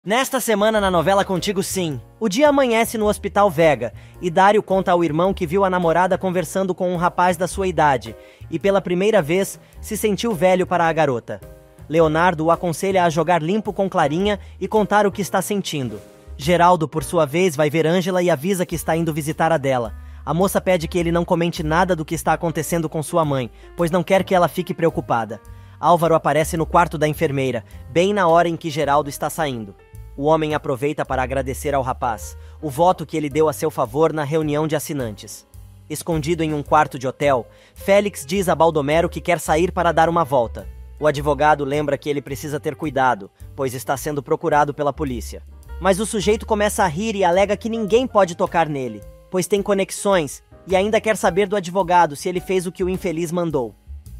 Nesta semana na novela Contigo Sim, o dia amanhece no Hospital Vega e Dário conta ao irmão que viu a namorada conversando com um rapaz da sua idade e pela primeira vez se sentiu velho para a garota. Leonardo o aconselha a jogar limpo com Clarinha e contar o que está sentindo. Geraldo, por sua vez, vai ver Ângela e avisa que está indo visitar a dela. A moça pede que ele não comente nada do que está acontecendo com sua mãe, pois não quer que ela fique preocupada. Álvaro aparece no quarto da enfermeira, bem na hora em que Geraldo está saindo. O homem aproveita para agradecer ao rapaz o voto que ele deu a seu favor na reunião de assinantes. Escondido em um quarto de hotel, Félix diz a Baldomero que quer sair para dar uma volta. O advogado lembra que ele precisa ter cuidado, pois está sendo procurado pela polícia. Mas o sujeito começa a rir e alega que ninguém pode tocar nele, pois tem conexões, e ainda quer saber do advogado se ele fez o que o infeliz mandou.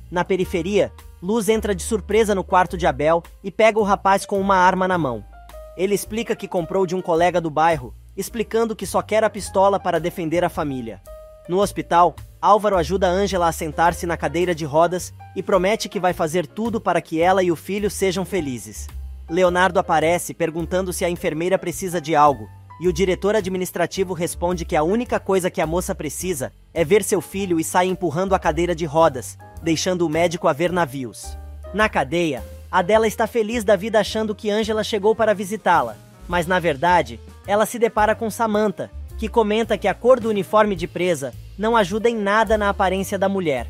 Na periferia, Luz entra de surpresa no quarto de Abel e pega o rapaz com uma arma na mão. Ele explica que comprou de um colega do bairro, explicando que só quer a pistola para defender a família. No hospital, Álvaro ajuda Ângela a sentar-se na cadeira de rodas e promete que vai fazer tudo para que ela e o filho sejam felizes. Leonardo aparece perguntando se a enfermeira precisa de algo, e o diretor administrativo responde que a única coisa que a moça precisa é ver seu filho e sai empurrando a cadeira de rodas, deixando o médico a ver navios. Na cadeia, Adela está feliz da vida achando que Ângela chegou para visitá-la, mas na verdade, ela se depara com Samantha, que comenta que a cor do uniforme de presa não ajuda em nada na aparência da mulher.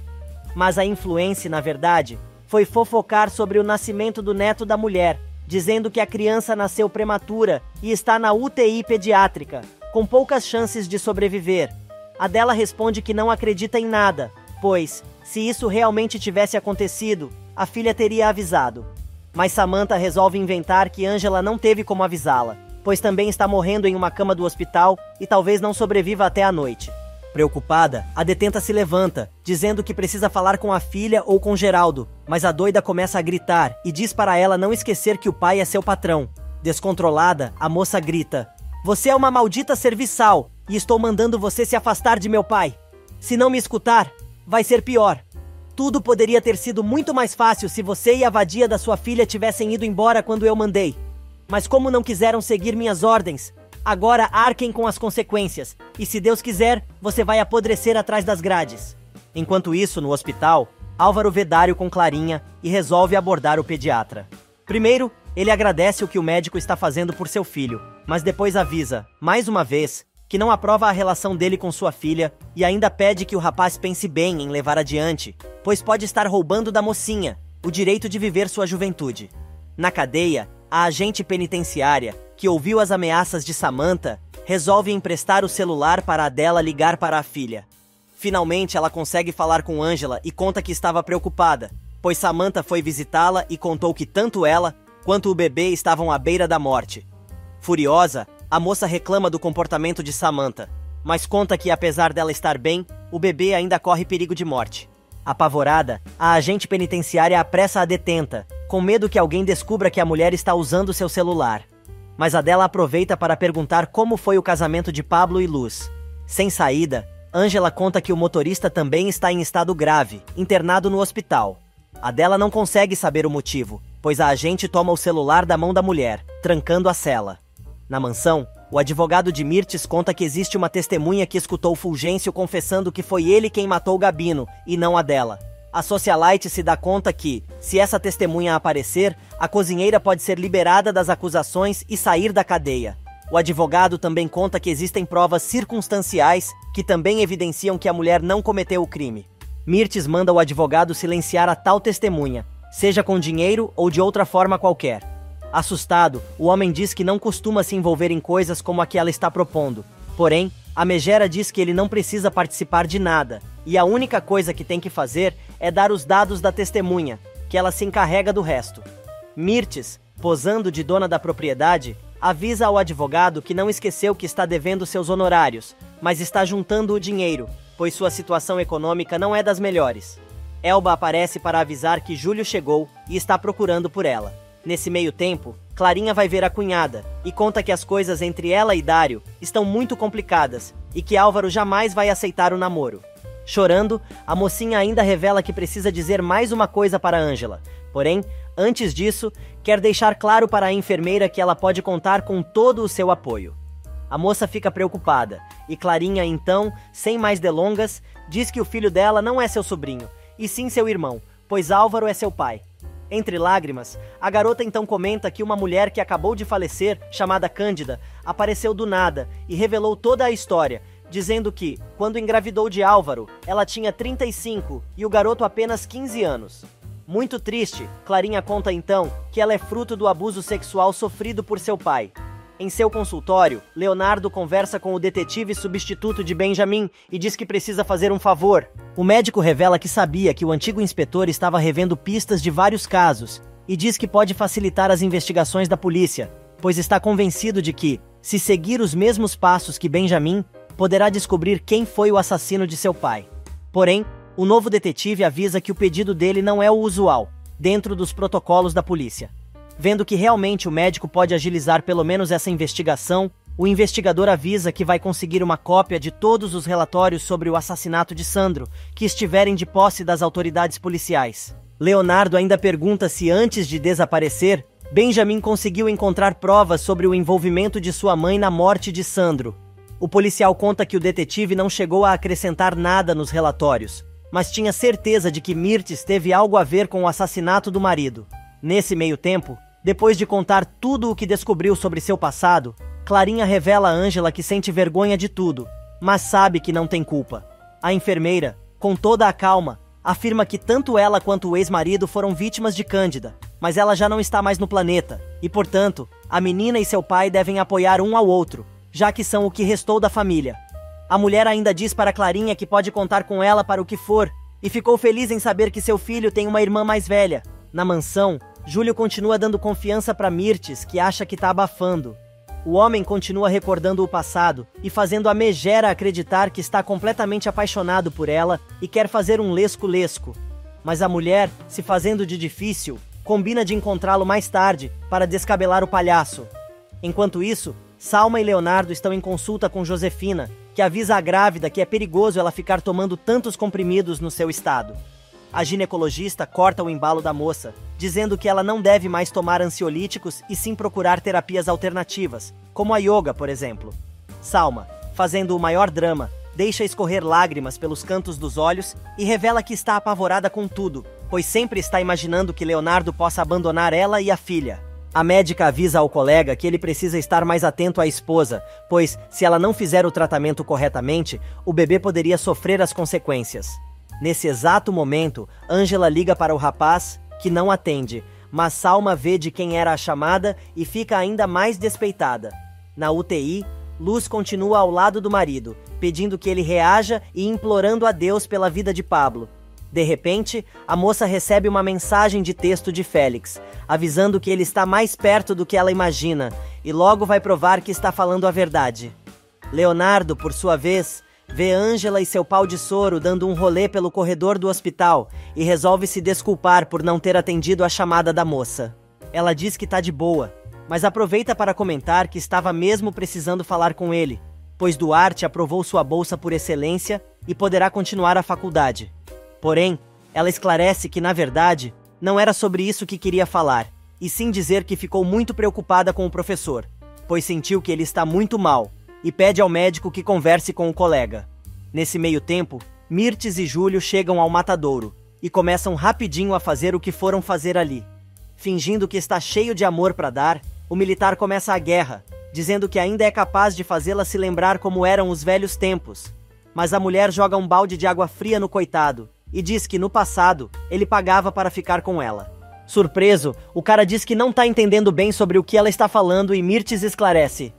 Mas a influência, na verdade, foi fofocar sobre o nascimento do neto da mulher, dizendo que a criança nasceu prematura e está na UTI pediátrica, com poucas chances de sobreviver. Adela responde que não acredita em nada, pois, se isso realmente tivesse acontecido, a filha teria avisado. Mas Samantha resolve inventar que Ângela não teve como avisá-la, pois também está morrendo em uma cama do hospital e talvez não sobreviva até a noite. Preocupada, a detenta se levanta, dizendo que precisa falar com a filha ou com Geraldo, mas a doida começa a gritar e diz para ela não esquecer que o pai é seu patrão. Descontrolada, a moça grita: "Você é uma maldita serviçal e estou mandando você se afastar de meu pai. Se não me escutar, vai ser pior. Tudo poderia ter sido muito mais fácil se você e a vadia da sua filha tivessem ido embora quando eu mandei. Mas como não quiseram seguir minhas ordens, agora arquem com as consequências, e se Deus quiser, você vai apodrecer atrás das grades." Enquanto isso, no hospital, Álvaro vê Dário com Clarinha e resolve abordar o pediatra. Primeiro, ele agradece o que o médico está fazendo por seu filho, mas depois avisa, mais uma vez, que não aprova a relação dele com sua filha e ainda pede que o rapaz pense bem em levar adiante, pois pode estar roubando da mocinha o direito de viver sua juventude. Na cadeia, a agente penitenciária, que ouviu as ameaças de Samantha, resolve emprestar o celular para Adela ligar para a filha. Finalmente, ela consegue falar com Ângela e conta que estava preocupada, pois Samantha foi visitá-la e contou que tanto ela quanto o bebê estavam à beira da morte. Furiosa, a moça reclama do comportamento de Samantha, mas conta que apesar dela estar bem, o bebê ainda corre perigo de morte. Apavorada, a agente penitenciária apressa a detenta, com medo que alguém descubra que a mulher está usando seu celular. Mas Adela aproveita para perguntar como foi o casamento de Pablo e Luz. Sem saída, Ângela conta que o motorista também está em estado grave, internado no hospital. Adela não consegue saber o motivo, pois a agente toma o celular da mão da mulher, trancando a cela. Na mansão, o advogado de Mirtes conta que existe uma testemunha que escutou Fulgêncio confessando que foi ele quem matou Gabino, e não Adela. A socialite se dá conta que, se essa testemunha aparecer, a cozinheira pode ser liberada das acusações e sair da cadeia. O advogado também conta que existem provas circunstanciais que também evidenciam que a mulher não cometeu o crime. Mirtes manda o advogado silenciar a tal testemunha, seja com dinheiro ou de outra forma qualquer. Assustado, o homem diz que não costuma se envolver em coisas como a que ela está propondo. Porém, a megera diz que ele não precisa participar de nada, e a única coisa que tem que fazer é dar os dados da testemunha, que ela se encarrega do resto. Mirtes, posando de dona da propriedade, avisa ao advogado que não esqueceu que está devendo seus honorários, mas está juntando o dinheiro, pois sua situação econômica não é das melhores. Elba aparece para avisar que Júlio chegou e está procurando por ela. Nesse meio tempo, Clarinha vai ver a cunhada e conta que as coisas entre ela e Dário estão muito complicadas e que Álvaro jamais vai aceitar o namoro. Chorando, a mocinha ainda revela que precisa dizer mais uma coisa para Ângela, porém, antes disso, quer deixar claro para a enfermeira que ela pode contar com todo o seu apoio. A moça fica preocupada, e Clarinha, então, sem mais delongas, diz que o filho dela não é seu sobrinho, e sim seu irmão, pois Álvaro é seu pai. Entre lágrimas, a garota então comenta que uma mulher que acabou de falecer, chamada Cândida, apareceu do nada e revelou toda a história, dizendo que, quando engravidou de Álvaro, ela tinha 35 e o garoto apenas 15 anos. Muito triste, Clarinha conta então que ela é fruto do abuso sexual sofrido por seu pai. Em seu consultório, Leonardo conversa com o detetive substituto de Benjamin e diz que precisa fazer um favor. O médico revela que sabia que o antigo inspetor estava revendo pistas de vários casos e diz que pode facilitar as investigações da polícia, pois está convencido de que, se seguir os mesmos passos que Benjamin, poderá descobrir quem foi o assassino de seu pai. Porém, o novo detetive avisa que o pedido dele não é o usual, dentro dos protocolos da polícia. Vendo que realmente o médico pode agilizar pelo menos essa investigação, o investigador avisa que vai conseguir uma cópia de todos os relatórios sobre o assassinato de Sandro, que estiverem de posse das autoridades policiais. Leonardo ainda pergunta se antes de desaparecer, Benjamin conseguiu encontrar provas sobre o envolvimento de sua mãe na morte de Sandro. O policial conta que o detetive não chegou a acrescentar nada nos relatórios, mas tinha certeza de que Mirtes teve algo a ver com o assassinato do marido. Nesse meio tempo, depois de contar tudo o que descobriu sobre seu passado, Clarinha revela a Ângela que sente vergonha de tudo, mas sabe que não tem culpa. A enfermeira, com toda a calma, afirma que tanto ela quanto o ex-marido foram vítimas de Cândida, mas ela já não está mais no planeta, e portanto, a menina e seu pai devem apoiar um ao outro, já que são o que restou da família. A mulher ainda diz para Clarinha que pode contar com ela para o que for, e ficou feliz em saber que seu filho tem uma irmã mais velha. Na mansão, Júlio continua dando confiança para Mirtes, que acha que tá abafando. O homem continua recordando o passado e fazendo a megera acreditar que está completamente apaixonado por ela e quer fazer um lesco-lesco. Mas a mulher, se fazendo de difícil, combina de encontrá-lo mais tarde para descabelar o palhaço. Enquanto isso, Salma e Leonardo estão em consulta com Josefina, que avisa a grávida que é perigoso ela ficar tomando tantos comprimidos no seu estado. A ginecologista corta o embalo da moça, dizendo que ela não deve mais tomar ansiolíticos e sim procurar terapias alternativas, como a yoga, por exemplo. Salma, fazendo o maior drama, deixa escorrer lágrimas pelos cantos dos olhos e revela que está apavorada com tudo, pois sempre está imaginando que Leonardo possa abandonar ela e a filha. A médica avisa ao colega que ele precisa estar mais atento à esposa, pois, se ela não fizer o tratamento corretamente, o bebê poderia sofrer as consequências. Nesse exato momento, Ângela liga para o rapaz, que não atende, mas Salma vê de quem era a chamada e fica ainda mais despeitada. Na UTI, Luz continua ao lado do marido, pedindo que ele reaja e implorando a Deus pela vida de Pablo. De repente, a moça recebe uma mensagem de texto de Félix, avisando que ele está mais perto do que ela imagina, e logo vai provar que está falando a verdade. Leonardo, por sua vez, vê Ângela e seu pau de soro dando um rolê pelo corredor do hospital e resolve se desculpar por não ter atendido a chamada da moça. Ela diz que tá de boa, mas aproveita para comentar que estava mesmo precisando falar com ele, pois Duarte aprovou sua bolsa por excelência e poderá continuar a faculdade. Porém, ela esclarece que, na verdade, não era sobre isso que queria falar, e sim dizer que ficou muito preocupada com o professor, pois sentiu que ele está muito mal, e pede ao médico que converse com o colega. Nesse meio tempo, Mirtes e Júlio chegam ao matadouro, e começam rapidinho a fazer o que foram fazer ali. Fingindo que está cheio de amor para dar, o militar começa a guerra, dizendo que ainda é capaz de fazê-la se lembrar como eram os velhos tempos. Mas a mulher joga um balde de água fria no coitado, e diz que no passado, ele pagava para ficar com ela. Surpreso, o cara diz que não tá entendendo bem sobre o que ela está falando e Mirtes esclarece.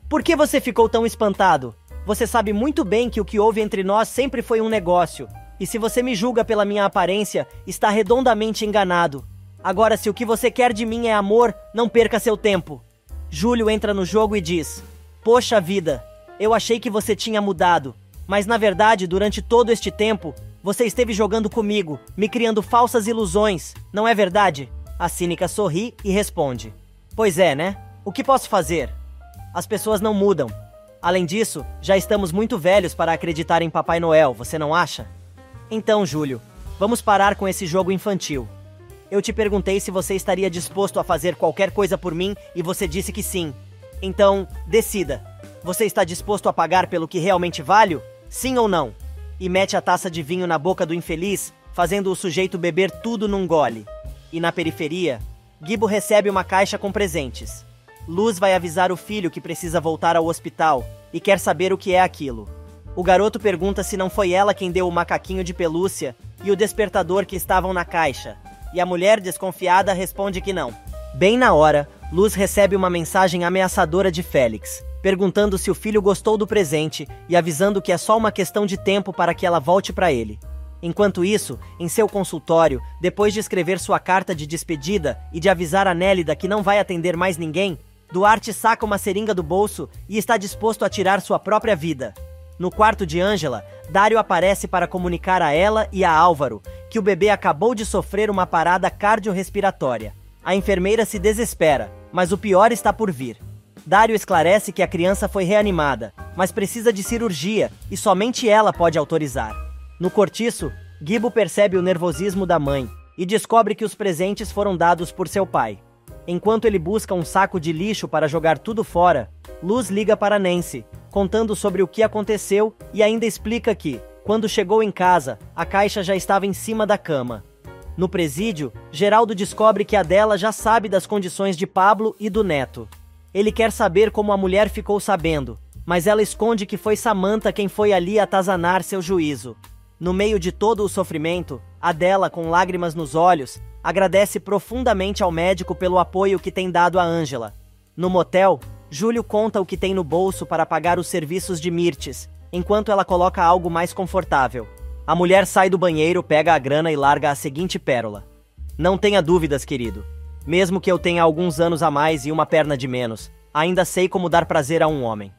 Por que você ficou tão espantado? Você sabe muito bem que o que houve entre nós sempre foi um negócio, e se você me julga pela minha aparência, está redondamente enganado. Agora, se o que você quer de mim é amor, não perca seu tempo. Júlio entra no jogo e diz, poxa vida, eu achei que você tinha mudado, mas na verdade, durante todo este tempo, você esteve jogando comigo, me criando falsas ilusões, não é verdade? A cínica sorri e responde, pois é, né? O que posso fazer? As pessoas não mudam. Além disso, já estamos muito velhos para acreditar em Papai Noel, você não acha? Então, Júlio, vamos parar com esse jogo infantil. Eu te perguntei se você estaria disposto a fazer qualquer coisa por mim e você disse que sim. Então, decida. Você está disposto a pagar pelo que realmente valho? Sim ou não? E mete a taça de vinho na boca do infeliz, fazendo o sujeito beber tudo num gole. E na periferia, Gibbo recebe uma caixa com presentes. Luz vai avisar o filho que precisa voltar ao hospital e quer saber o que é aquilo. O garoto pergunta se não foi ela quem deu o macaquinho de pelúcia e o despertador que estavam na caixa. E a mulher, desconfiada, responde que não. Bem na hora, Luz recebe uma mensagem ameaçadora de Félix, perguntando se o filho gostou do presente e avisando que é só uma questão de tempo para que ela volte para ele. Enquanto isso, em seu consultório, depois de escrever sua carta de despedida e de avisar a Nélida que não vai atender mais ninguém, Duarte saca uma seringa do bolso e está disposto a tirar sua própria vida. No quarto de Ângela, Dário aparece para comunicar a ela e a Álvaro que o bebê acabou de sofrer uma parada cardiorrespiratória. A enfermeira se desespera, mas o pior está por vir. Dário esclarece que a criança foi reanimada, mas precisa de cirurgia e somente ela pode autorizar. No cortiço, Gibbo percebe o nervosismo da mãe e descobre que os presentes foram dados por seu pai. Enquanto ele busca um saco de lixo para jogar tudo fora, Luz liga para Nancy, contando sobre o que aconteceu e ainda explica que, quando chegou em casa, a caixa já estava em cima da cama. No presídio, Geraldo descobre que Adela já sabe das condições de Pablo e do neto. Ele quer saber como a mulher ficou sabendo, mas ela esconde que foi Samantha quem foi ali atazanar seu juízo. No meio de todo o sofrimento, Adela, com lágrimas nos olhos, agradece profundamente ao médico pelo apoio que tem dado a Ângela. No motel, Júlio conta o que tem no bolso para pagar os serviços de Mirtes, enquanto ela coloca algo mais confortável. A mulher sai do banheiro, pega a grana e larga a seguinte pérola. Não tenha dúvidas, querido. Mesmo que eu tenha alguns anos a mais e uma perna de menos, ainda sei como dar prazer a um homem.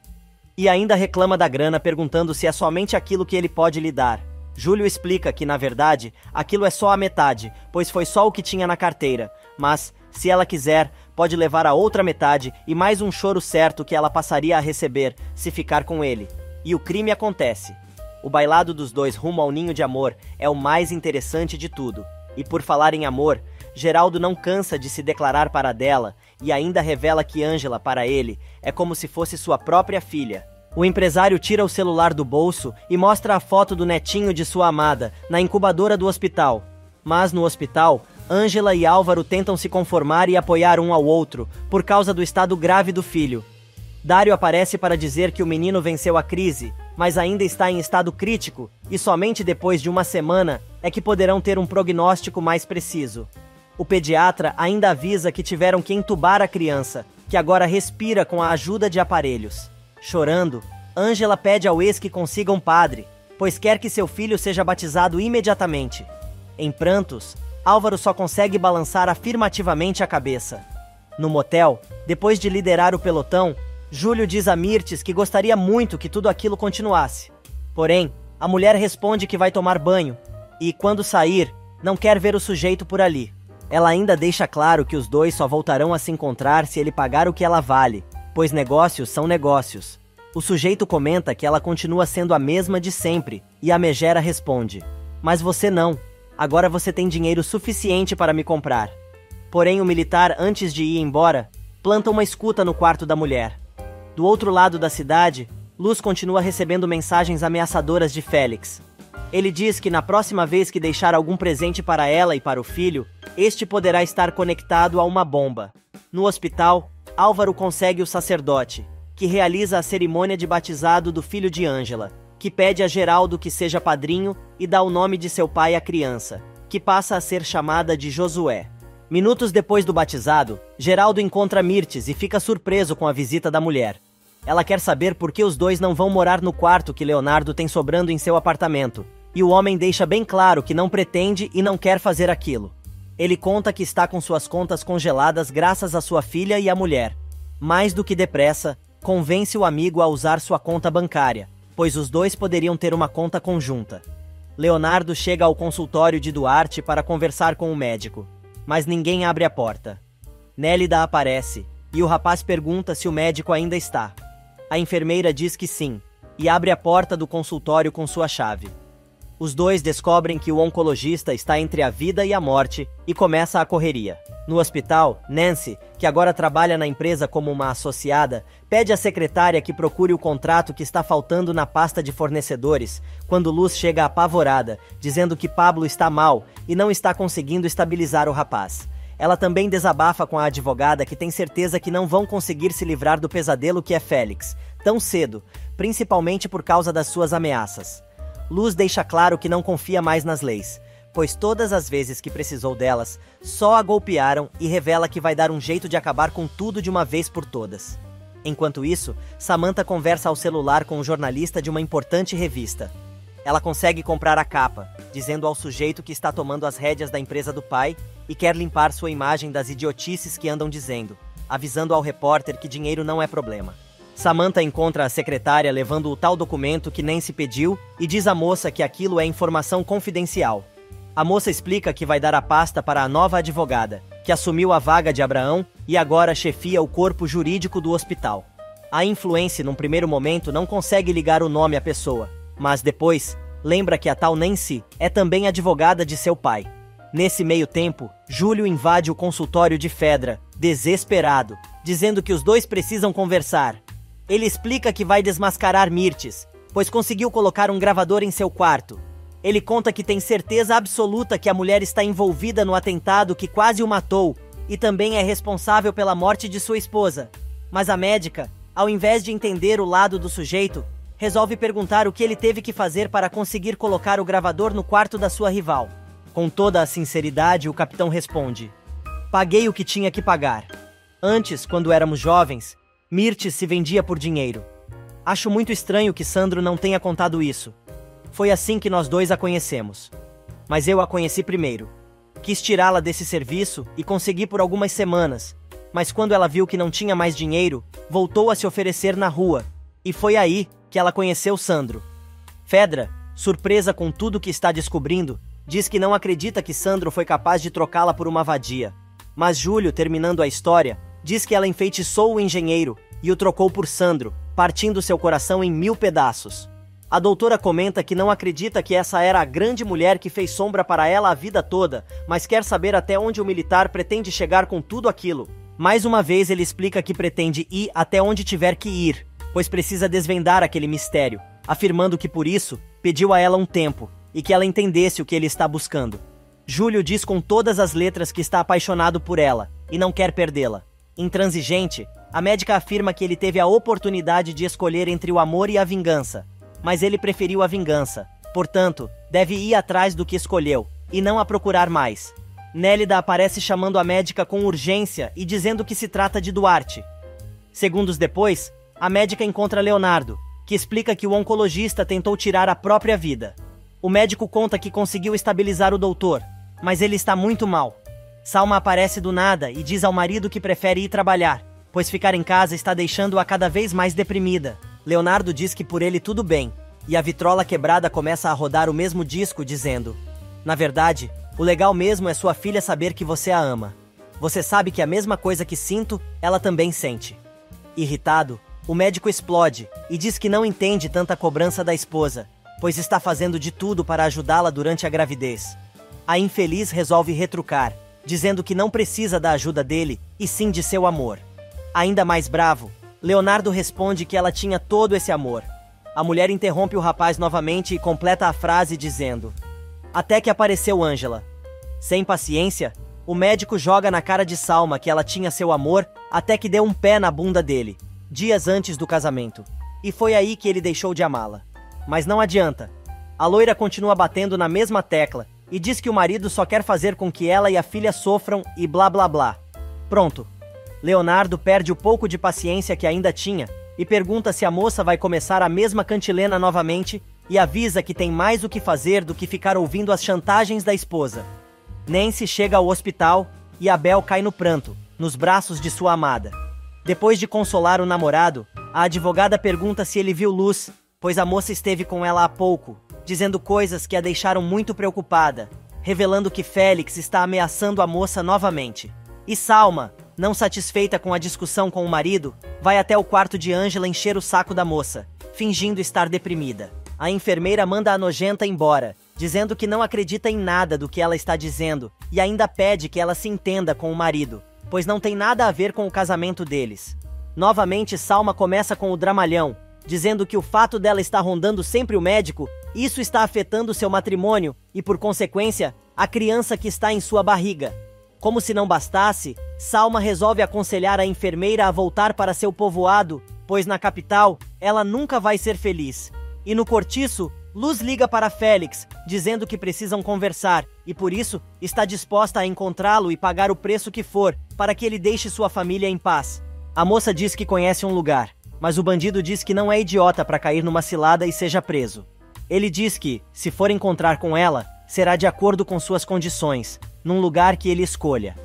E ainda reclama da grana, perguntando se é somente aquilo que ele pode lhe dar. Júlio explica que, na verdade, aquilo é só a metade, pois foi só o que tinha na carteira, mas, se ela quiser, pode levar a outra metade e mais um choro certo que ela passaria a receber se ficar com ele. E o crime acontece. O bailado dos dois rumo ao ninho de amor é o mais interessante de tudo. E por falar em amor, Geraldo não cansa de se declarar para Adela e ainda revela que Ângela, para ele, é como se fosse sua própria filha. O empresário tira o celular do bolso e mostra a foto do netinho de sua amada, na incubadora do hospital. Mas no hospital, Ângela e Álvaro tentam se conformar e apoiar um ao outro, por causa do estado grave do filho. Dário aparece para dizer que o menino venceu a crise, mas ainda está em estado crítico, e somente depois de uma semana é que poderão ter um prognóstico mais preciso. O pediatra ainda avisa que tiveram que entubar a criança, que agora respira com a ajuda de aparelhos. Chorando, Ângela pede ao ex que consiga um padre, pois quer que seu filho seja batizado imediatamente. Em prantos, Álvaro só consegue balançar afirmativamente a cabeça. No motel, depois de liderar o pelotão, Júlio diz a Mirtes que gostaria muito que tudo aquilo continuasse. Porém, a mulher responde que vai tomar banho e, quando sair, não quer ver o sujeito por ali. Ela ainda deixa claro que os dois só voltarão a se encontrar se ele pagar o que ela vale, pois negócios são negócios. O sujeito comenta que ela continua sendo a mesma de sempre, e a megera responde: "Mas você não. Agora você tem dinheiro suficiente para me comprar." Porém, o militar, antes de ir embora, planta uma escuta no quarto da mulher. Do outro lado da cidade, Luz continua recebendo mensagens ameaçadoras de Félix. Ele diz que na próxima vez que deixar algum presente para ela e para o filho, este poderá estar conectado a uma bomba. No hospital, Álvaro consegue o sacerdote, que realiza a cerimônia de batizado do filho de Ângela, que pede a Geraldo que seja padrinho e dá o nome de seu pai à criança, que passa a ser chamada de Josué. Minutos depois do batizado, Geraldo encontra Mirtes e fica surpreso com a visita da mulher. Ela quer saber por que os dois não vão morar no quarto que Leonardo tem sobrando em seu apartamento, e o homem deixa bem claro que não pretende e não quer fazer aquilo. Ele conta que está com suas contas congeladas graças à sua filha e à mulher. Mais do que depressa, convence o amigo a usar sua conta bancária, pois os dois poderiam ter uma conta conjunta. Leonardo chega ao consultório de Duarte para conversar com o médico, mas ninguém abre a porta. Nélida aparece, e o rapaz pergunta se o médico ainda está. A enfermeira diz que sim, e abre a porta do consultório com sua chave. Os dois descobrem que o oncologista está entre a vida e a morte e começa a correria. No hospital, Nancy, que agora trabalha na empresa como uma associada, pede à secretária que procure o contrato que está faltando na pasta de fornecedores, quando Luz chega apavorada, dizendo que Pablo está mal e não está conseguindo estabilizar o rapaz. Ela também desabafa com a advogada que tem certeza que não vão conseguir se livrar do pesadelo que é Félix, tão cedo, principalmente por causa das suas ameaças. Luz deixa claro que não confia mais nas leis, pois todas as vezes que precisou delas, só a golpearam, e revela que vai dar um jeito de acabar com tudo de uma vez por todas. Enquanto isso, Samantha conversa ao celular com um jornalista de uma importante revista. Ela consegue comprar a capa, dizendo ao sujeito que está tomando as rédeas da empresa do pai e quer limpar sua imagem das idiotices que andam dizendo, avisando ao repórter que dinheiro não é problema. Samantha encontra a secretária levando o tal documento que Nancy pediu e diz à moça que aquilo é informação confidencial. A moça explica que vai dar a pasta para a nova advogada, que assumiu a vaga de Abraão e agora chefia o corpo jurídico do hospital. A influência, num primeiro momento, não consegue ligar o nome à pessoa, mas depois lembra que a tal Nancy é também advogada de seu pai. Nesse meio tempo, Júlio invade o consultório de Fedra, desesperado, dizendo que os dois precisam conversar. Ele explica que vai desmascarar Mirtes, pois conseguiu colocar um gravador em seu quarto. Ele conta que tem certeza absoluta que a mulher está envolvida no atentado que quase o matou e também é responsável pela morte de sua esposa. Mas a médica, ao invés de entender o lado do sujeito, resolve perguntar o que ele teve que fazer para conseguir colocar o gravador no quarto da sua rival. Com toda a sinceridade, o capitão responde: "Paguei o que tinha que pagar. Antes, quando éramos jovens, Mirtes se vendia por dinheiro. Acho muito estranho que Sandro não tenha contado isso. Foi assim que nós dois a conhecemos. Mas eu a conheci primeiro. Quis tirá-la desse serviço e consegui por algumas semanas, mas quando ela viu que não tinha mais dinheiro, voltou a se oferecer na rua, e foi aí que ela conheceu Sandro." Fedra, surpresa com tudo que está descobrindo, diz que não acredita que Sandro foi capaz de trocá-la por uma vadia. Mas Júlio, terminando a história, diz que ela enfeitiçou o engenheiro e o trocou por Sandro, partindo seu coração em 1000 pedaços. A doutora comenta que não acredita que essa era a grande mulher que fez sombra para ela a vida toda, mas quer saber até onde o militar pretende chegar com tudo aquilo. Mais uma vez ele explica que pretende ir até onde tiver que ir, pois precisa desvendar aquele mistério, afirmando que por isso pediu a ela um tempo, e que ela entendesse o que ele está buscando. Júlio diz com todas as letras que está apaixonado por ela, e não quer perdê-la. Intransigente, a médica afirma que ele teve a oportunidade de escolher entre o amor e a vingança, mas ele preferiu a vingança, portanto, deve ir atrás do que escolheu, e não a procurar mais. Nélida aparece chamando a médica com urgência e dizendo que se trata de Duarte. Segundos depois, a médica encontra Leonardo, que explica que o oncologista tentou tirar a própria vida. O médico conta que conseguiu estabilizar o doutor, mas ele está muito mal. Salma aparece do nada e diz ao marido que prefere ir trabalhar, pois ficar em casa está deixando-a cada vez mais deprimida. Leonardo diz que por ele tudo bem, e a vitrola quebrada começa a rodar o mesmo disco, dizendo: "Na verdade, o legal mesmo é sua filha saber que você a ama. Você sabe que a mesma coisa que sinto, ela também sente." Irritado, o médico explode e diz que não entende tanta cobrança da esposa, pois está fazendo de tudo para ajudá-la durante a gravidez. A infeliz resolve retrucar, dizendo que não precisa da ajuda dele, e sim de seu amor. Ainda mais bravo, Leonardo responde que ela tinha todo esse amor. A mulher interrompe o rapaz novamente e completa a frase dizendo: "Até que apareceu Ângela." Sem paciência, o médico joga na cara de Salma que ela tinha seu amor até que deu um pé na bunda dele, dias antes do casamento. E foi aí que ele deixou de amá-la. Mas não adianta. A loira continua batendo na mesma tecla e diz que o marido só quer fazer com que ela e a filha sofram e blá blá blá. Pronto. Leonardo perde o pouco de paciência que ainda tinha e pergunta se a moça vai começar a mesma cantilena novamente e avisa que tem mais o que fazer do que ficar ouvindo as chantagens da esposa. Nancy chega ao hospital e Abel cai no pranto, nos braços de sua amada. Depois de consolar o namorado, a advogada pergunta se ele viu Luz, pois a moça esteve com ela há pouco, dizendo coisas que a deixaram muito preocupada, revelando que Félix está ameaçando a moça novamente. E Salma, não satisfeita com a discussão com o marido, vai até o quarto de Ângela encher o saco da moça, fingindo estar deprimida. A enfermeira manda a nojenta embora dizendo que não acredita em nada do que ela está dizendo e ainda pede que ela se entenda com o marido, pois não tem nada a ver com o casamento deles. Novamente, Salma começa com o dramalhão, dizendo que o fato dela estar rondando sempre o médico, isso está afetando seu matrimônio e, por consequência, a criança que está em sua barriga. Como se não bastasse, Salma resolve aconselhar a enfermeira a voltar para seu povoado, pois na capital ela nunca vai ser feliz. E no cortiço, Luz liga para Félix, dizendo que precisam conversar, e por isso está disposta a encontrá-lo e pagar o preço que for, para que ele deixe sua família em paz. A moça diz que conhece um lugar, mas o bandido diz que não é idiota para cair numa cilada e seja preso. Ele diz que, se for encontrar com ela, será de acordo com suas condições, num lugar que ele escolha.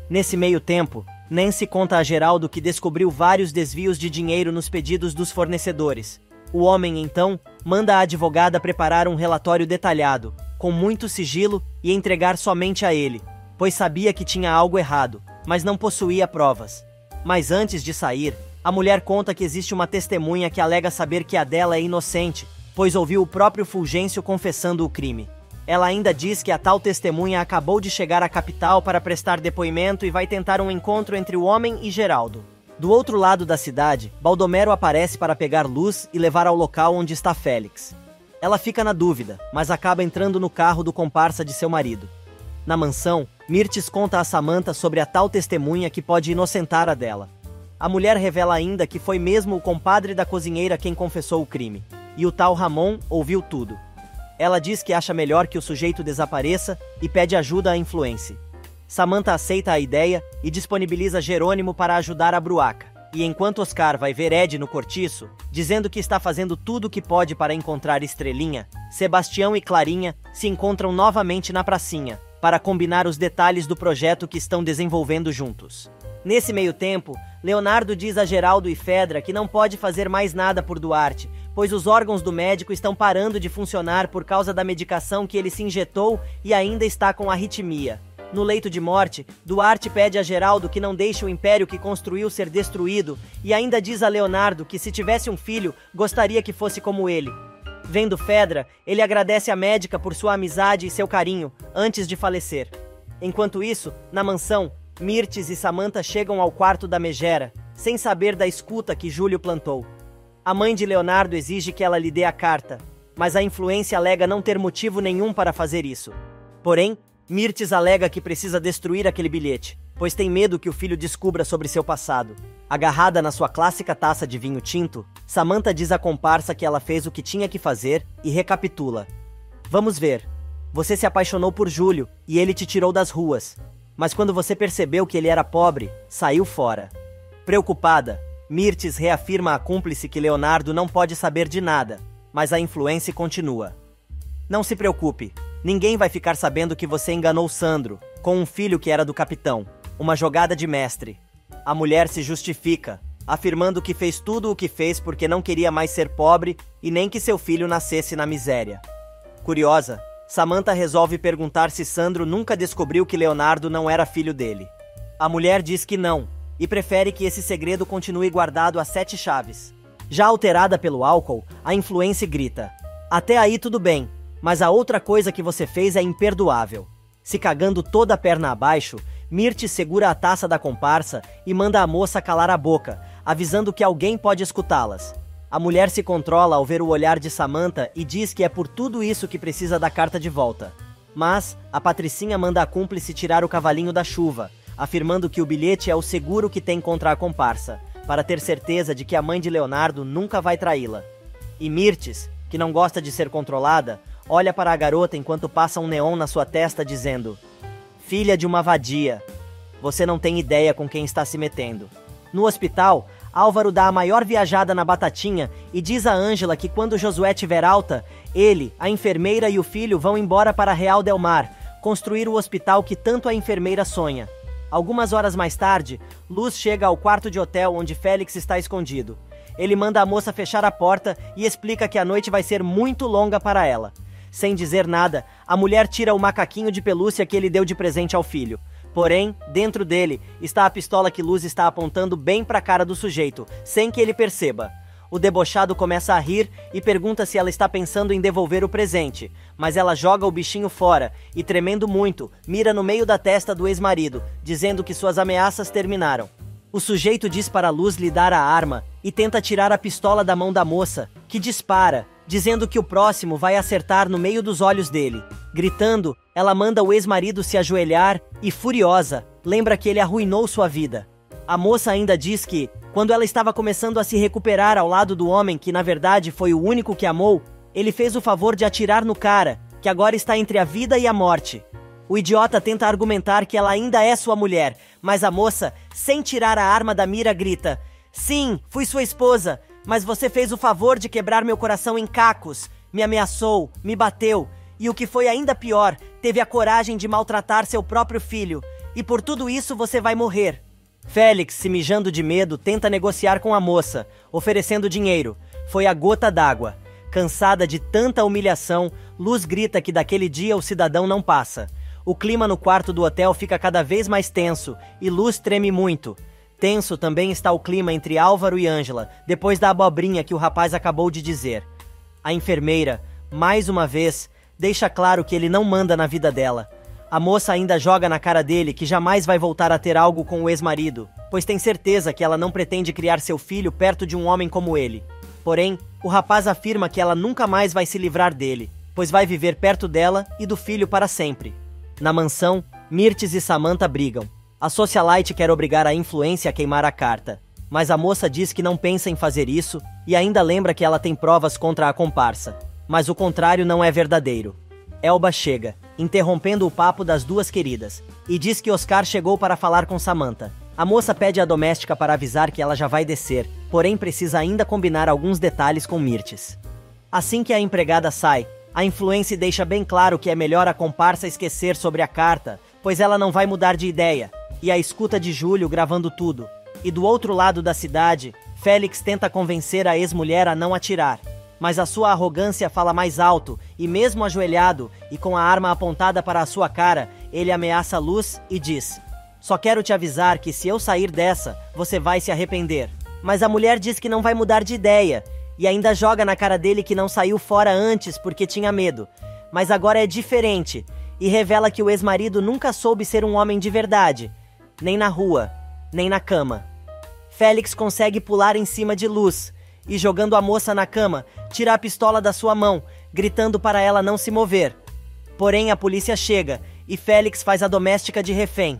Nesse meio tempo, Nancy conta a Geraldo que descobriu vários desvios de dinheiro nos pedidos dos fornecedores. O homem, então, manda a advogada preparar um relatório detalhado, com muito sigilo, e entregar somente a ele, pois sabia que tinha algo errado, mas não possuía provas. Mas antes de sair, a mulher conta que existe uma testemunha que alega saber que a dela é inocente, pois ouviu o próprio Fulgêncio confessando o crime. Ela ainda diz que a tal testemunha acabou de chegar à capital para prestar depoimento e vai tentar um encontro entre o homem e Geraldo. Do outro lado da cidade, Baldomero aparece para pegar Luz e levar ao local onde está Félix. Ela fica na dúvida, mas acaba entrando no carro do comparsa de seu marido. Na mansão, Mirtes conta a Samantha sobre a tal testemunha que pode inocentar a dela. A mulher revela ainda que foi mesmo o compadre da cozinheira quem confessou o crime, e o tal Ramon ouviu tudo. Ela diz que acha melhor que o sujeito desapareça e pede ajuda à Influence. Samantha aceita a ideia e disponibiliza Jerônimo para ajudar a Bruaca. E enquanto Oscar vai ver Ed no cortiço, dizendo que está fazendo tudo o que pode para encontrar Estrelinha, Sebastião e Clarinha se encontram novamente na pracinha, para combinar os detalhes do projeto que estão desenvolvendo juntos. Nesse meio tempo, Leonardo diz a Geraldo e Fedra que não pode fazer mais nada por Duarte, pois os órgãos do médico estão parando de funcionar por causa da medicação que ele se injetou e ainda está com arritmia. No leito de morte, Duarte pede a Geraldo que não deixe o império que construiu ser destruído e ainda diz a Leonardo que se tivesse um filho, gostaria que fosse como ele. Vendo Fedra, ele agradece a médica por sua amizade e seu carinho, antes de falecer. Enquanto isso, na mansão, Mirtes e Samantha chegam ao quarto da megera, sem saber da escuta que Júlio plantou. A mãe de Leonardo exige que ela lhe dê a carta, mas a Influência alega não ter motivo nenhum para fazer isso. Porém, Mirtes alega que precisa destruir aquele bilhete, pois tem medo que o filho descubra sobre seu passado. Agarrada na sua clássica taça de vinho tinto, Samantha diz à comparsa que ela fez o que tinha que fazer e recapitula. Vamos ver. Você se apaixonou por Júlio e ele te tirou das ruas. Mas quando você percebeu que ele era pobre, saiu fora. Preocupada, Mirtes reafirma à cúmplice que Leonardo não pode saber de nada, mas a Influência continua. Não se preocupe, ninguém vai ficar sabendo que você enganou Sandro, com um filho que era do capitão. Uma jogada de mestre. A mulher se justifica, afirmando que fez tudo o que fez porque não queria mais ser pobre e nem que seu filho nascesse na miséria. Curiosa, Samantha resolve perguntar se Sandro nunca descobriu que Leonardo não era filho dele. A mulher diz que não, e prefere que esse segredo continue guardado a 7 chaves. Já alterada pelo álcool, a Influência grita: até aí tudo bem, mas a outra coisa que você fez é imperdoável. Se cagando toda a perna abaixo, Mirtes segura a taça da comparsa e manda a moça calar a boca, avisando que alguém pode escutá-las. A mulher se controla ao ver o olhar de Samantha e diz que é por tudo isso que precisa da carta de volta. Mas a Patricinha manda a cúmplice tirar o cavalinho da chuva, afirmando que o bilhete é o seguro que tem contra a comparsa, para ter certeza de que a mãe de Leonardo nunca vai traí-la. E Mirtes, que não gosta de ser controlada, olha para a garota enquanto passa um neon na sua testa dizendo: filha de uma vadia, você não tem ideia com quem está se metendo. No hospital, Álvaro dá a maior viajada na batatinha e diz a Ângela que quando Josué tiver alta, ele, a enfermeira e o filho vão embora para Real del Mar, construir o hospital que tanto a enfermeira sonha. Algumas horas mais tarde, Luz chega ao quarto de hotel onde Félix está escondido. Ele manda a moça fechar a porta e explica que a noite vai ser muito longa para ela. Sem dizer nada, a mulher tira o macaquinho de pelúcia que ele deu de presente ao filho. Porém, dentro dele, está a pistola que Luz está apontando bem para a cara do sujeito, sem que ele perceba. O debochado começa a rir e pergunta se ela está pensando em devolver o presente, mas ela joga o bichinho fora e, tremendo muito, mira no meio da testa do ex-marido, dizendo que suas ameaças terminaram. O sujeito diz para Luz lhe dar a arma e tenta tirar a pistola da mão da moça, que dispara, dizendo que o próximo vai acertar no meio dos olhos dele. Gritando, ela manda o ex-marido se ajoelhar e, furiosa, lembra que ele arruinou sua vida. A moça ainda diz que, quando ela estava começando a se recuperar ao lado do homem que na verdade foi o único que amou, ele fez o favor de atirar no cara, que agora está entre a vida e a morte. O idiota tenta argumentar que ela ainda é sua mulher, mas a moça, sem tirar a arma da mira, grita: "Sim, fui sua esposa, mas você fez o favor de quebrar meu coração em cacos, me ameaçou, me bateu, e o que foi ainda pior, teve a coragem de maltratar seu próprio filho, e por tudo isso você vai morrer." Félix, se mijando de medo, tenta negociar com a moça, oferecendo dinheiro. Foi a gota d'água. Cansada de tanta humilhação, Luz grita que daquele dia o cidadão não passa. O clima no quarto do hotel fica cada vez mais tenso e Luz treme muito. Tenso também está o clima entre Álvaro e Ângela, depois da abobrinha que o rapaz acabou de dizer. A enfermeira, mais uma vez, deixa claro que ele não manda na vida dela. A moça ainda joga na cara dele que jamais vai voltar a ter algo com o ex-marido, pois tem certeza que ela não pretende criar seu filho perto de um homem como ele. Porém, o rapaz afirma que ela nunca mais vai se livrar dele, pois vai viver perto dela e do filho para sempre. Na mansão, Mirtes e Samantha brigam. A socialite quer obrigar a influência a queimar a carta, mas a moça diz que não pensa em fazer isso e ainda lembra que ela tem provas contra a comparsa. Mas o contrário não é verdadeiro. Elba chega, interrompendo o papo das duas queridas, e diz que Oscar chegou para falar com Samantha. A moça pede à doméstica para avisar que ela já vai descer, porém precisa ainda combinar alguns detalhes com Mirtes. Assim que a empregada sai, a influência deixa bem claro que é melhor a comparsa esquecer sobre a carta, pois ela não vai mudar de ideia, e a escuta de Júlio gravando tudo. E do outro lado da cidade, Félix tenta convencer a ex-mulher a não atirar. Mas a sua arrogância fala mais alto, e mesmo ajoelhado e com a arma apontada para a sua cara, ele ameaça Luz e diz: "Só quero te avisar que se eu sair dessa, você vai se arrepender." Mas a mulher diz que não vai mudar de ideia, e ainda joga na cara dele que não saiu fora antes porque tinha medo. Mas agora é diferente, e revela que o ex-marido nunca soube ser um homem de verdade, nem na rua, nem na cama. Félix consegue pular em cima de Luz, e jogando a moça na cama, tira a pistola da sua mão, gritando para ela não se mover. Porém, a polícia chega, e Félix faz a doméstica de refém.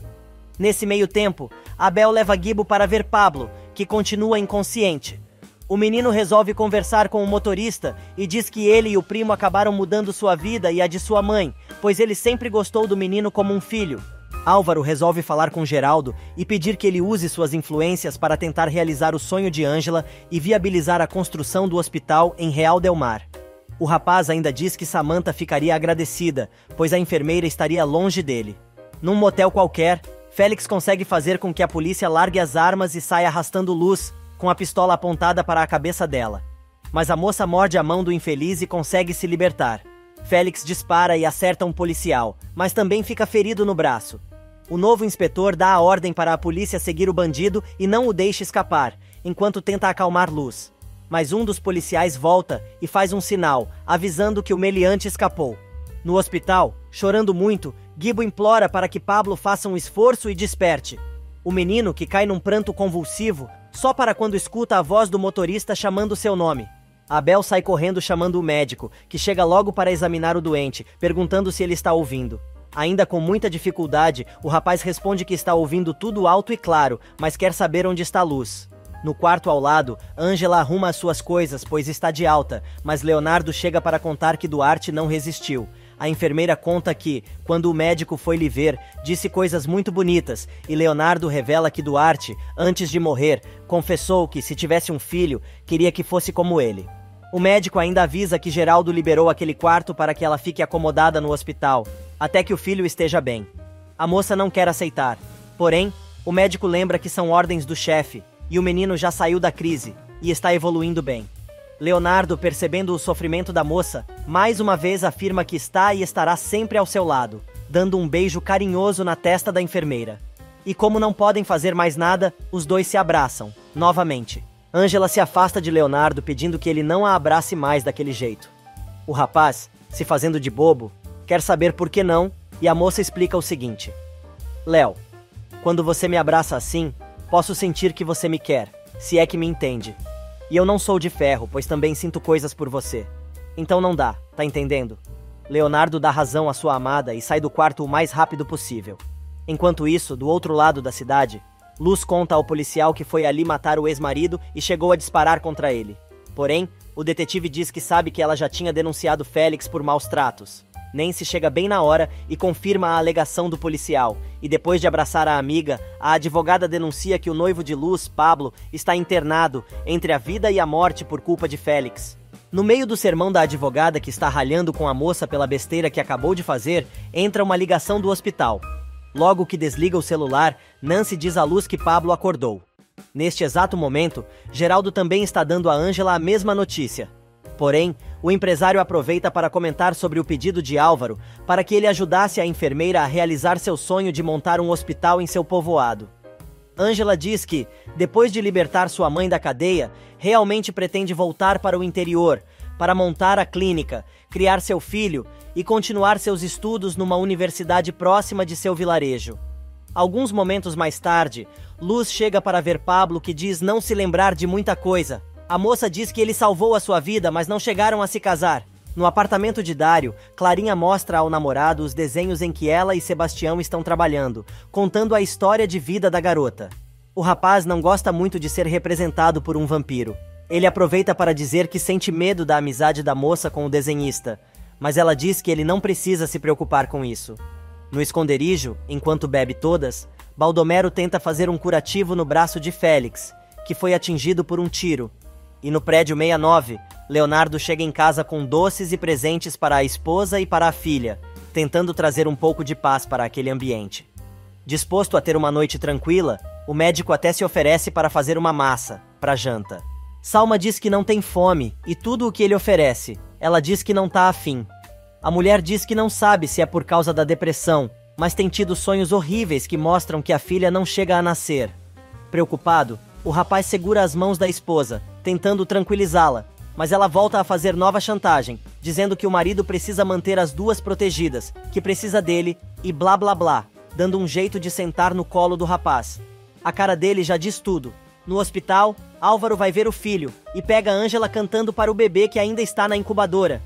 Nesse meio tempo, Abel leva Guibo para ver Pablo, que continua inconsciente. O menino resolve conversar com o motorista e diz que ele e o primo acabaram mudando sua vida e a de sua mãe, pois ele sempre gostou do menino como um filho. Álvaro resolve falar com Geraldo e pedir que ele use suas influências para tentar realizar o sonho de Ângela e viabilizar a construção do hospital em Real del Mar. O rapaz ainda diz que Samantha ficaria agradecida, pois a enfermeira estaria longe dele. Num motel qualquer, Félix consegue fazer com que a polícia largue as armas e saia arrastando Luz, com a pistola apontada para a cabeça dela. Mas a moça morde a mão do infeliz e consegue se libertar. Félix dispara e acerta um policial, mas também fica ferido no braço. O novo inspetor dá a ordem para a polícia seguir o bandido e não o deixe escapar, enquanto tenta acalmar Luz. Mas um dos policiais volta e faz um sinal, avisando que o meliante escapou. No hospital, chorando muito, Guibo implora para que Pablo faça um esforço e desperte. O menino, que cai num pranto convulsivo, só para quando escuta a voz do motorista chamando seu nome. Abel sai correndo chamando o médico, que chega logo para examinar o doente, perguntando se ele está ouvindo. Ainda com muita dificuldade, o rapaz responde que está ouvindo tudo alto e claro, mas quer saber onde está Luz. No quarto ao lado, Ângela arruma as suas coisas, pois está de alta, mas Leonardo chega para contar que Duarte não resistiu. A enfermeira conta que, quando o médico foi lhe ver, disse coisas muito bonitas, e Leonardo revela que Duarte, antes de morrer, confessou que, se tivesse um filho, queria que fosse como ele. O médico ainda avisa que Geraldo liberou aquele quarto para que ela fique acomodada no hospital, até que o filho esteja bem. A moça não quer aceitar. Porém, o médico lembra que são ordens do chefe, e o menino já saiu da crise, e está evoluindo bem. Leonardo, percebendo o sofrimento da moça, mais uma vez afirma que está e estará sempre ao seu lado, dando um beijo carinhoso na testa da enfermeira. E como não podem fazer mais nada, os dois se abraçam, novamente. Ângela se afasta de Leonardo pedindo que ele não a abrace mais daquele jeito. O rapaz, se fazendo de bobo, quer saber por que não, e a moça explica o seguinte: Léo, quando você me abraça assim, posso sentir que você me quer, se é que me entende. E eu não sou de ferro, pois também sinto coisas por você. Então não dá, tá entendendo? Leonardo dá razão à sua amada e sai do quarto o mais rápido possível. Enquanto isso, do outro lado da cidade, Luz conta ao policial que foi ali matar o ex-marido e chegou a disparar contra ele. Porém, o detetive diz que sabe que ela já tinha denunciado Félix por maus tratos. Nancy chega bem na hora e confirma a alegação do policial, e depois de abraçar a amiga, a advogada denuncia que o noivo de Luz, Pablo, está internado entre a vida e a morte por culpa de Félix. No meio do sermão da advogada que está ralhando com a moça pela besteira que acabou de fazer, entra uma ligação do hospital. Logo que desliga o celular, Nancy diz à Luz que Pablo acordou. Neste exato momento, Geraldo também está dando a Ângela a mesma notícia. Porém, o empresário aproveita para comentar sobre o pedido de Álvaro para que ele ajudasse a enfermeira a realizar seu sonho de montar um hospital em seu povoado. Ângela diz que, depois de libertar sua mãe da cadeia, realmente pretende voltar para o interior, para montar a clínica, criar seu filho e continuar seus estudos numa universidade próxima de seu vilarejo. Alguns momentos mais tarde, Luz chega para ver Pablo, que diz não se lembrar de muita coisa. A moça diz que ele salvou a sua vida, mas não chegaram a se casar. No apartamento de Dário, Clarinha mostra ao namorado os desenhos em que ela e Sebastião estão trabalhando, contando a história de vida da garota. O rapaz não gosta muito de ser representado por um vampiro. Ele aproveita para dizer que sente medo da amizade da moça com o desenhista, mas ela diz que ele não precisa se preocupar com isso. No esconderijo, enquanto bebe todas, Baldomero tenta fazer um curativo no braço de Félix, que foi atingido por um tiro. E no prédio 69, Leonardo chega em casa com doces e presentes para a esposa e para a filha, tentando trazer um pouco de paz para aquele ambiente. Disposto a ter uma noite tranquila, o médico até se oferece para fazer uma massa, para janta. Salma diz que não tem fome e tudo o que ele oferece, ela diz que não tá afim. A mulher diz que não sabe se é por causa da depressão, mas tem tido sonhos horríveis que mostram que a filha não chega a nascer. Preocupado, o rapaz segura as mãos da esposa, tentando tranquilizá-la, mas ela volta a fazer nova chantagem, dizendo que o marido precisa manter as duas protegidas, que precisa dele e blá blá blá, dando um jeito de sentar no colo do rapaz. A cara dele já diz tudo. No hospital, Álvaro vai ver o filho e pega Ângela cantando para o bebê que ainda está na incubadora.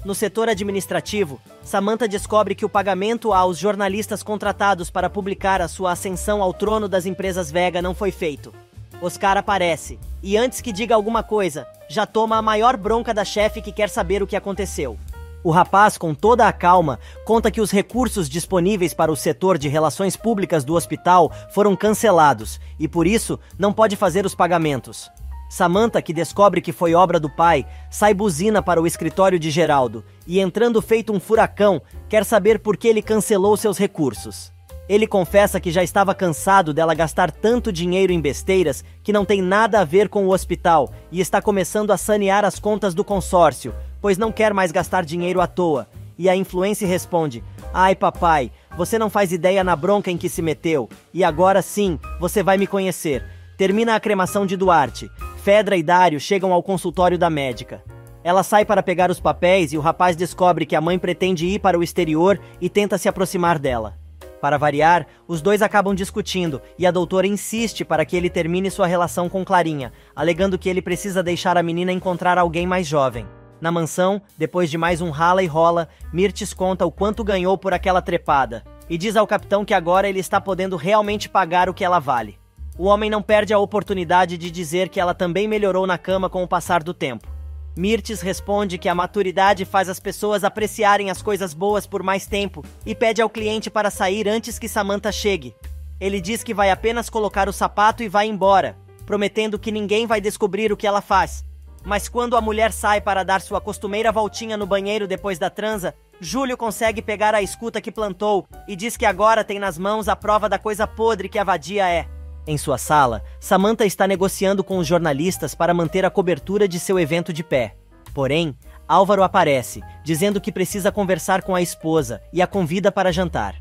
No setor administrativo, Samantha descobre que o pagamento aos jornalistas contratados para publicar a sua ascensão ao trono das empresas Vega não foi feito. Oscar aparece, e antes que diga alguma coisa, já toma a maior bronca da chefe que quer saber o que aconteceu. O rapaz, com toda a calma, conta que os recursos disponíveis para o setor de relações públicas do hospital foram cancelados, e por isso não pode fazer os pagamentos. Samantha, que descobre que foi obra do pai, sai buzina para o escritório de Geraldo, e entrando feito um furacão, quer saber por que ele cancelou seus recursos. Ele confessa que já estava cansado dela gastar tanto dinheiro em besteiras que não tem nada a ver com o hospital e está começando a sanear as contas do consórcio, pois não quer mais gastar dinheiro à toa. E a influencer responde: "Ai papai, você não faz ideia na bronca em que se meteu, e agora sim, você vai me conhecer." Termina a cremação de Duarte. Fedra e Dário chegam ao consultório da médica. Ela sai para pegar os papéis e o rapaz descobre que a mãe pretende ir para o exterior e tenta se aproximar dela. Para variar, os dois acabam discutindo e a doutora insiste para que ele termine sua relação com Clarinha, alegando que ele precisa deixar a menina encontrar alguém mais jovem. Na mansão, depois de mais um rala e rola, Mirtes conta o quanto ganhou por aquela trepada e diz ao capitão que agora ele está podendo realmente pagar o que ela vale. O homem não perde a oportunidade de dizer que ela também melhorou na cama com o passar do tempo. Mirtes responde que a maturidade faz as pessoas apreciarem as coisas boas por mais tempo e pede ao cliente para sair antes que Samantha chegue. Ele diz que vai apenas colocar o sapato e vai embora, prometendo que ninguém vai descobrir o que ela faz. Mas quando a mulher sai para dar sua costumeira voltinha no banheiro depois da transa, Júlio consegue pegar a escuta que plantou e diz que agora tem nas mãos a prova da coisa podre que a vadia é. Em sua sala, Samantha está negociando com os jornalistas para manter a cobertura de seu evento de pé. Porém, Álvaro aparece, dizendo que precisa conversar com a esposa e a convida para jantar.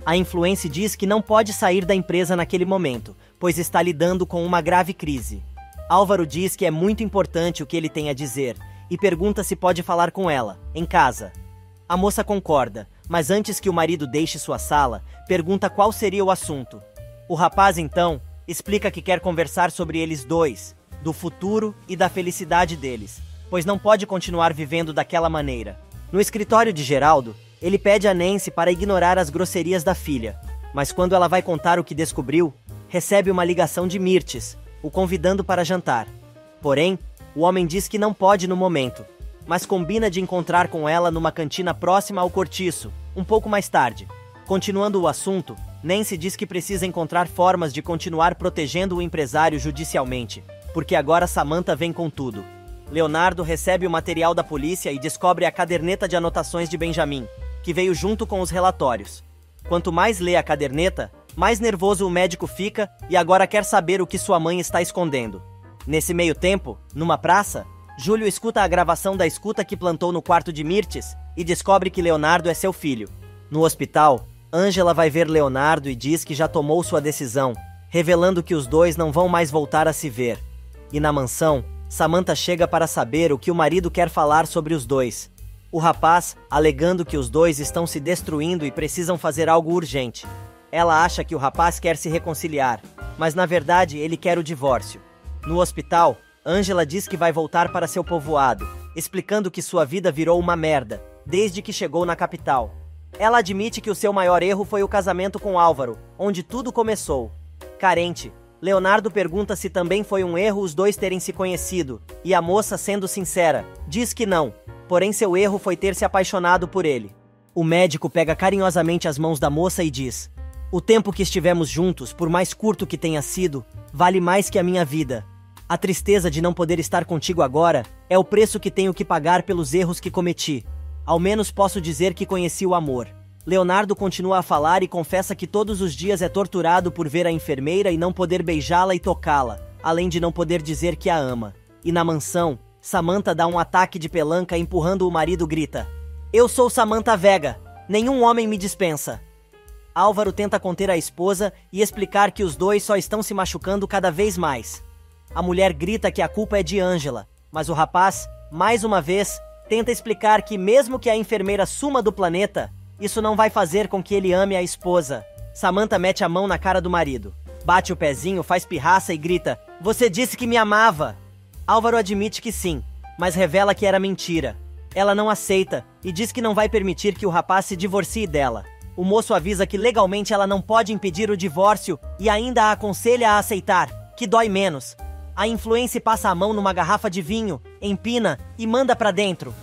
A influencer diz que não pode sair da empresa naquele momento, pois está lidando com uma grave crise. Álvaro diz que é muito importante o que ele tem a dizer e pergunta se pode falar com ela, em casa. A moça concorda, mas antes que o marido deixe sua sala, pergunta qual seria o assunto. O rapaz, então, explica que quer conversar sobre eles dois, do futuro e da felicidade deles, pois não pode continuar vivendo daquela maneira. No escritório de Geraldo, ele pede a Nancy para ignorar as grosserias da filha, mas quando ela vai contar o que descobriu, recebe uma ligação de Mirtes, o convidando para jantar. Porém, o homem diz que não pode no momento, mas combina de encontrar com ela numa cantina próxima ao cortiço, um pouco mais tarde. Continuando o assunto, Nancy diz que precisa encontrar formas de continuar protegendo o empresário judicialmente, porque agora Samantha vem com tudo. Leonardo recebe o material da polícia e descobre a caderneta de anotações de Benjamin, que veio junto com os relatórios. Quanto mais lê a caderneta, mais nervoso o médico fica e agora quer saber o que sua mãe está escondendo. Nesse meio tempo, numa praça, Júlio escuta a gravação da escuta que plantou no quarto de Mirtes e descobre que Leonardo é seu filho. No hospital, Ângela vai ver Leonardo e diz que já tomou sua decisão, revelando que os dois não vão mais voltar a se ver. E na mansão, Samantha chega para saber o que o marido quer falar sobre os dois. O rapaz, alegando que os dois estão se destruindo e precisam fazer algo urgente. Ela acha que o rapaz quer se reconciliar, mas na verdade ele quer o divórcio. No hospital, Ângela diz que vai voltar para seu povoado, explicando que sua vida virou uma merda, desde que chegou na capital. Ela admite que o seu maior erro foi o casamento com Álvaro, onde tudo começou. Carente, Leonardo pergunta se também foi um erro os dois terem se conhecido, e a moça, sendo sincera, diz que não, porém seu erro foi ter se apaixonado por ele. O médico pega carinhosamente as mãos da moça e diz: "O tempo que estivemos juntos, por mais curto que tenha sido, vale mais que a minha vida. A tristeza de não poder estar contigo agora é o preço que tenho que pagar pelos erros que cometi. Ao menos posso dizer que conheci o amor." Leonardo continua a falar e confessa que todos os dias é torturado por ver a enfermeira e não poder beijá-la e tocá-la, além de não poder dizer que a ama. E na mansão, Samantha dá um ataque de pelanca empurrando o marido grita: "Eu sou Samantha Vega, nenhum homem me dispensa." Álvaro tenta conter a esposa e explicar que os dois só estão se machucando cada vez mais. A mulher grita que a culpa é de Ângela, mas o rapaz, mais uma vez, tenta explicar que mesmo que a enfermeira suma do planeta, isso não vai fazer com que ele ame a esposa. Samantha mete a mão na cara do marido, bate o pezinho, faz pirraça e grita: "Você disse que me amava!" Álvaro admite que sim, mas revela que era mentira. Ela não aceita e diz que não vai permitir que o rapaz se divorcie dela. O moço avisa que legalmente ela não pode impedir o divórcio e ainda a aconselha a aceitar, que dói menos. A influência passa a mão numa garrafa de vinho, empina e manda pra dentro.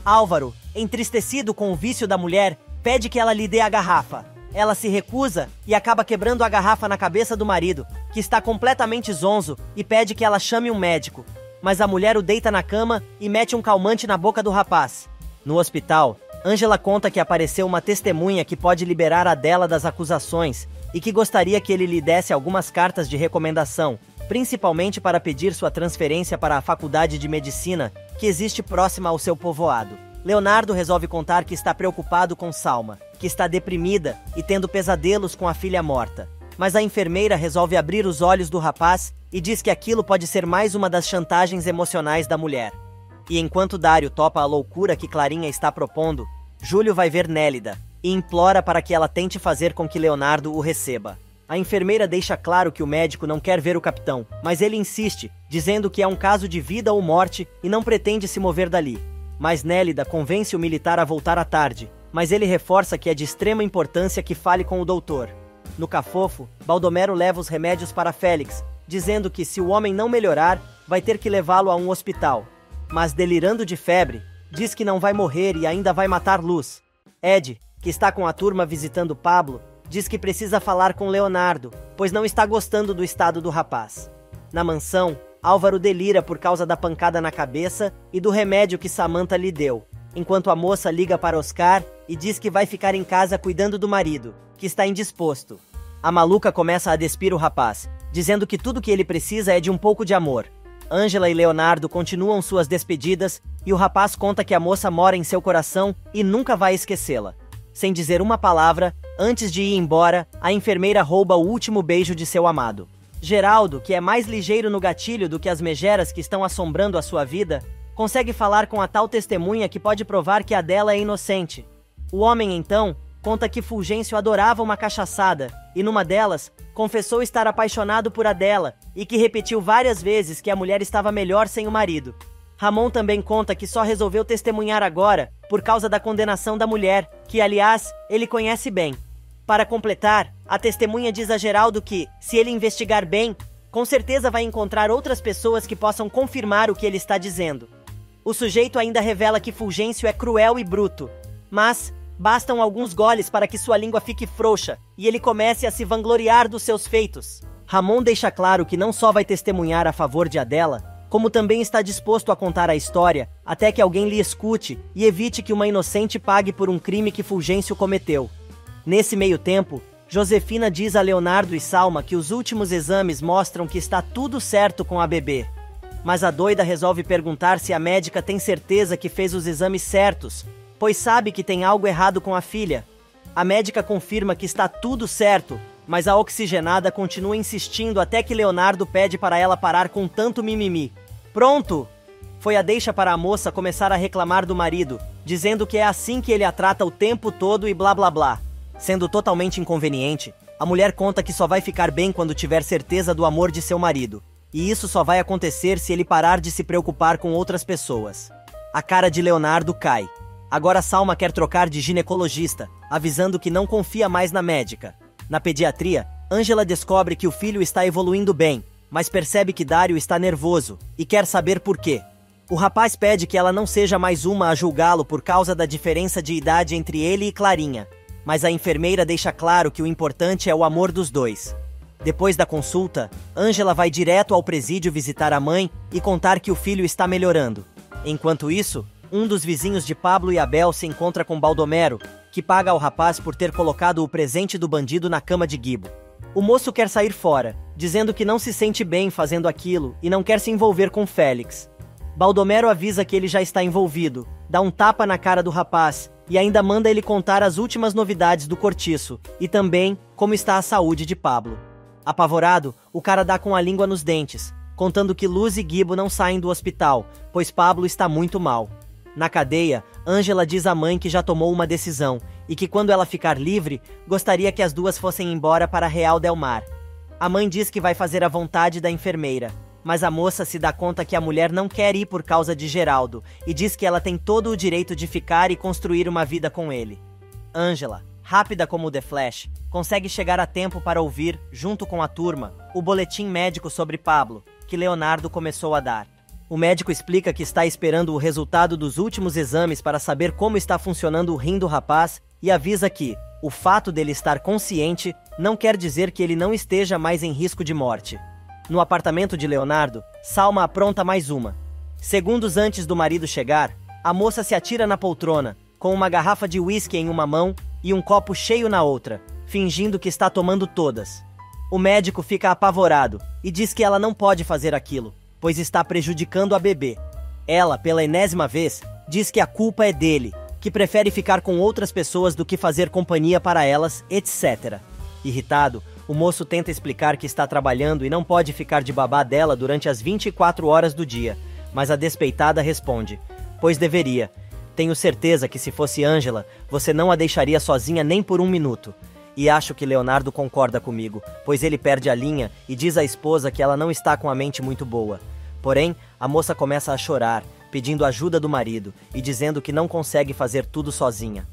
Álvaro, entristecido com o vício da mulher, pede que ela lhe dê a garrafa. Ela se recusa e acaba quebrando a garrafa na cabeça do marido, que está completamente zonzo, e pede que ela chame um médico. Mas a mulher o deita na cama e mete um calmante na boca do rapaz. No hospital, Ângela conta que apareceu uma testemunha que pode liberar a dela das acusações e que gostaria que ele lhe desse algumas cartas de recomendação, principalmente para pedir sua transferência para a faculdade de medicina, que existe próxima ao seu povoado. Leonardo resolve contar que está preocupado com Salma, que está deprimida e tendo pesadelos com a filha morta. Mas a enfermeira resolve abrir os olhos do rapaz e diz que aquilo pode ser mais uma das chantagens emocionais da mulher. E enquanto Dário topa a loucura que Clarinha está propondo, Júlio vai ver Nélida e implora para que ela tente fazer com que Leonardo o receba. A enfermeira deixa claro que o médico não quer ver o capitão, mas ele insiste, dizendo que é um caso de vida ou morte e não pretende se mover dali. Mas Nélida convence o militar a voltar à tarde, mas ele reforça que é de extrema importância que fale com o doutor. No Cafofo, Baldomero leva os remédios para Félix, dizendo que se o homem não melhorar, vai ter que levá-lo a um hospital. Mas delirando de febre, diz que não vai morrer e ainda vai matar Luz. Ed, que está com a turma visitando Pablo, diz que precisa falar com Leonardo, pois não está gostando do estado do rapaz. Na mansão, Álvaro delira por causa da pancada na cabeça e do remédio que Samantha lhe deu, enquanto a moça liga para Oscar e diz que vai ficar em casa cuidando do marido, que está indisposto. A maluca começa a despir o rapaz, dizendo que tudo que ele precisa é de um pouco de amor. Ângela e Leonardo continuam suas despedidas e o rapaz conta que a moça mora em seu coração e nunca vai esquecê-la. Sem dizer uma palavra, antes de ir embora, a enfermeira rouba o último beijo de seu amado. Geraldo, que é mais ligeiro no gatilho do que as megeras que estão assombrando a sua vida, consegue falar com a tal testemunha que pode provar que Adela é inocente. O homem, então, conta que Fulgêncio adorava uma cachaçada, e numa delas, confessou estar apaixonado por Adela, e que repetiu várias vezes que a mulher estava melhor sem o marido. Ramon também conta que só resolveu testemunhar agora por causa da condenação da mulher, que, aliás, ele conhece bem. Para completar, a testemunha diz a Geraldo que, se ele investigar bem, com certeza vai encontrar outras pessoas que possam confirmar o que ele está dizendo. O sujeito ainda revela que Fulgêncio é cruel e bruto, mas bastam alguns goles para que sua língua fique frouxa e ele comece a se vangloriar dos seus feitos. Ramon deixa claro que não só vai testemunhar a favor de Adela, como também está disposto a contar a história até que alguém lhe escute e evite que uma inocente pague por um crime que Fulgêncio cometeu. Nesse meio tempo, Josefina diz a Leonardo e Salma que os últimos exames mostram que está tudo certo com a bebê. Mas a doida resolve perguntar se a médica tem certeza que fez os exames certos, pois sabe que tem algo errado com a filha. A médica confirma que está tudo certo, mas a oxigenada continua insistindo até que Leonardo pede para ela parar com tanto mimimi. Pronto! Foi a deixa para a moça começar a reclamar do marido, dizendo que é assim que ele a trata o tempo todo e blá blá blá. Sendo totalmente inconveniente, a mulher conta que só vai ficar bem quando tiver certeza do amor de seu marido. E isso só vai acontecer se ele parar de se preocupar com outras pessoas. A cara de Leonardo cai. Agora Salma quer trocar de ginecologista, avisando que não confia mais na médica. Na pediatria, Ângela descobre que o filho está evoluindo bem, mas percebe que Dário está nervoso e quer saber por quê. O rapaz pede que ela não seja mais uma a julgá-lo por causa da diferença de idade entre ele e Clarinha, mas a enfermeira deixa claro que o importante é o amor dos dois. Depois da consulta, Ângela vai direto ao presídio visitar a mãe e contar que o filho está melhorando. Enquanto isso, um dos vizinhos de Pablo e Abel se encontra com Baldomero, que paga ao rapaz por ter colocado o presente do bandido na cama de Guibo. O moço quer sair fora, dizendo que não se sente bem fazendo aquilo e não quer se envolver com Félix. Baldomero avisa que ele já está envolvido, dá um tapa na cara do rapaz e ainda manda ele contar as últimas novidades do cortiço e também como está a saúde de Pablo. Apavorado, o cara dá com a língua nos dentes, contando que Luz e Guibo não saem do hospital, pois Pablo está muito mal. Na cadeia, Ângela diz à mãe que já tomou uma decisão e que quando ela ficar livre, gostaria que as duas fossem embora para Real del Mar. A mãe diz que vai fazer a vontade da enfermeira, mas a moça se dá conta que a mulher não quer ir por causa de Geraldo e diz que ela tem todo o direito de ficar e construir uma vida com ele. Ângela, rápida como o The Flash, consegue chegar a tempo para ouvir, junto com a turma, o boletim médico sobre Pablo, que Leonardo começou a dar. O médico explica que está esperando o resultado dos últimos exames para saber como está funcionando o rim do rapaz e avisa que o fato dele estar consciente não quer dizer que ele não esteja mais em risco de morte. No apartamento de Leonardo, Salma apronta mais uma. Segundos antes do marido chegar, a moça se atira na poltrona, com uma garrafa de uísque em uma mão e um copo cheio na outra, fingindo que está tomando todas. O médico fica apavorado e diz que ela não pode fazer aquilo, pois está prejudicando a bebê. Ela, pela enésima vez, diz que a culpa é dele, que prefere ficar com outras pessoas do que fazer companhia para elas, etc. Irritado, o moço tenta explicar que está trabalhando e não pode ficar de babá dela durante as 24 horas do dia, mas a despeitada responde: "Pois deveria. Tenho certeza que se fosse Ângela, você não a deixaria sozinha nem por um minuto." E acho que Leonardo concorda comigo, pois ele perde a linha e diz à esposa que ela não está com a mente muito boa. Porém, a moça começa a chorar, pedindo ajuda do marido e dizendo que não consegue fazer tudo sozinha.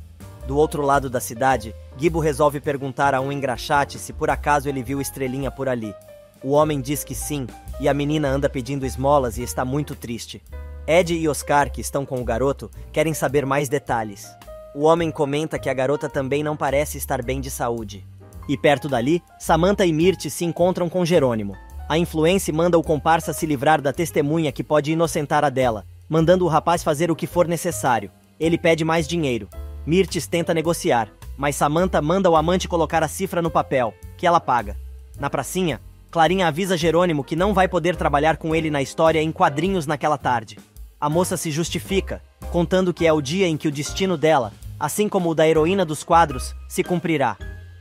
Do outro lado da cidade, Guibo resolve perguntar a um engraxate se por acaso ele viu Estrelinha por ali. O homem diz que sim, e a menina anda pedindo esmolas e está muito triste. Ed e Oscar, que estão com o garoto, querem saber mais detalhes. O homem comenta que a garota também não parece estar bem de saúde. E perto dali, Samantha e Mirth se encontram com Jerônimo. A influência manda o comparsa se livrar da testemunha que pode inocentar a dela, mandando o rapaz fazer o que for necessário. Ele pede mais dinheiro. Mirth tenta negociar, mas Samantha manda o amante colocar a cifra no papel, que ela paga. Na pracinha, Clarinha avisa Jerônimo que não vai poder trabalhar com ele na história em quadrinhos naquela tarde. A moça se justifica, contando que é o dia em que o destino dela, assim como o da heroína dos quadros, se cumprirá.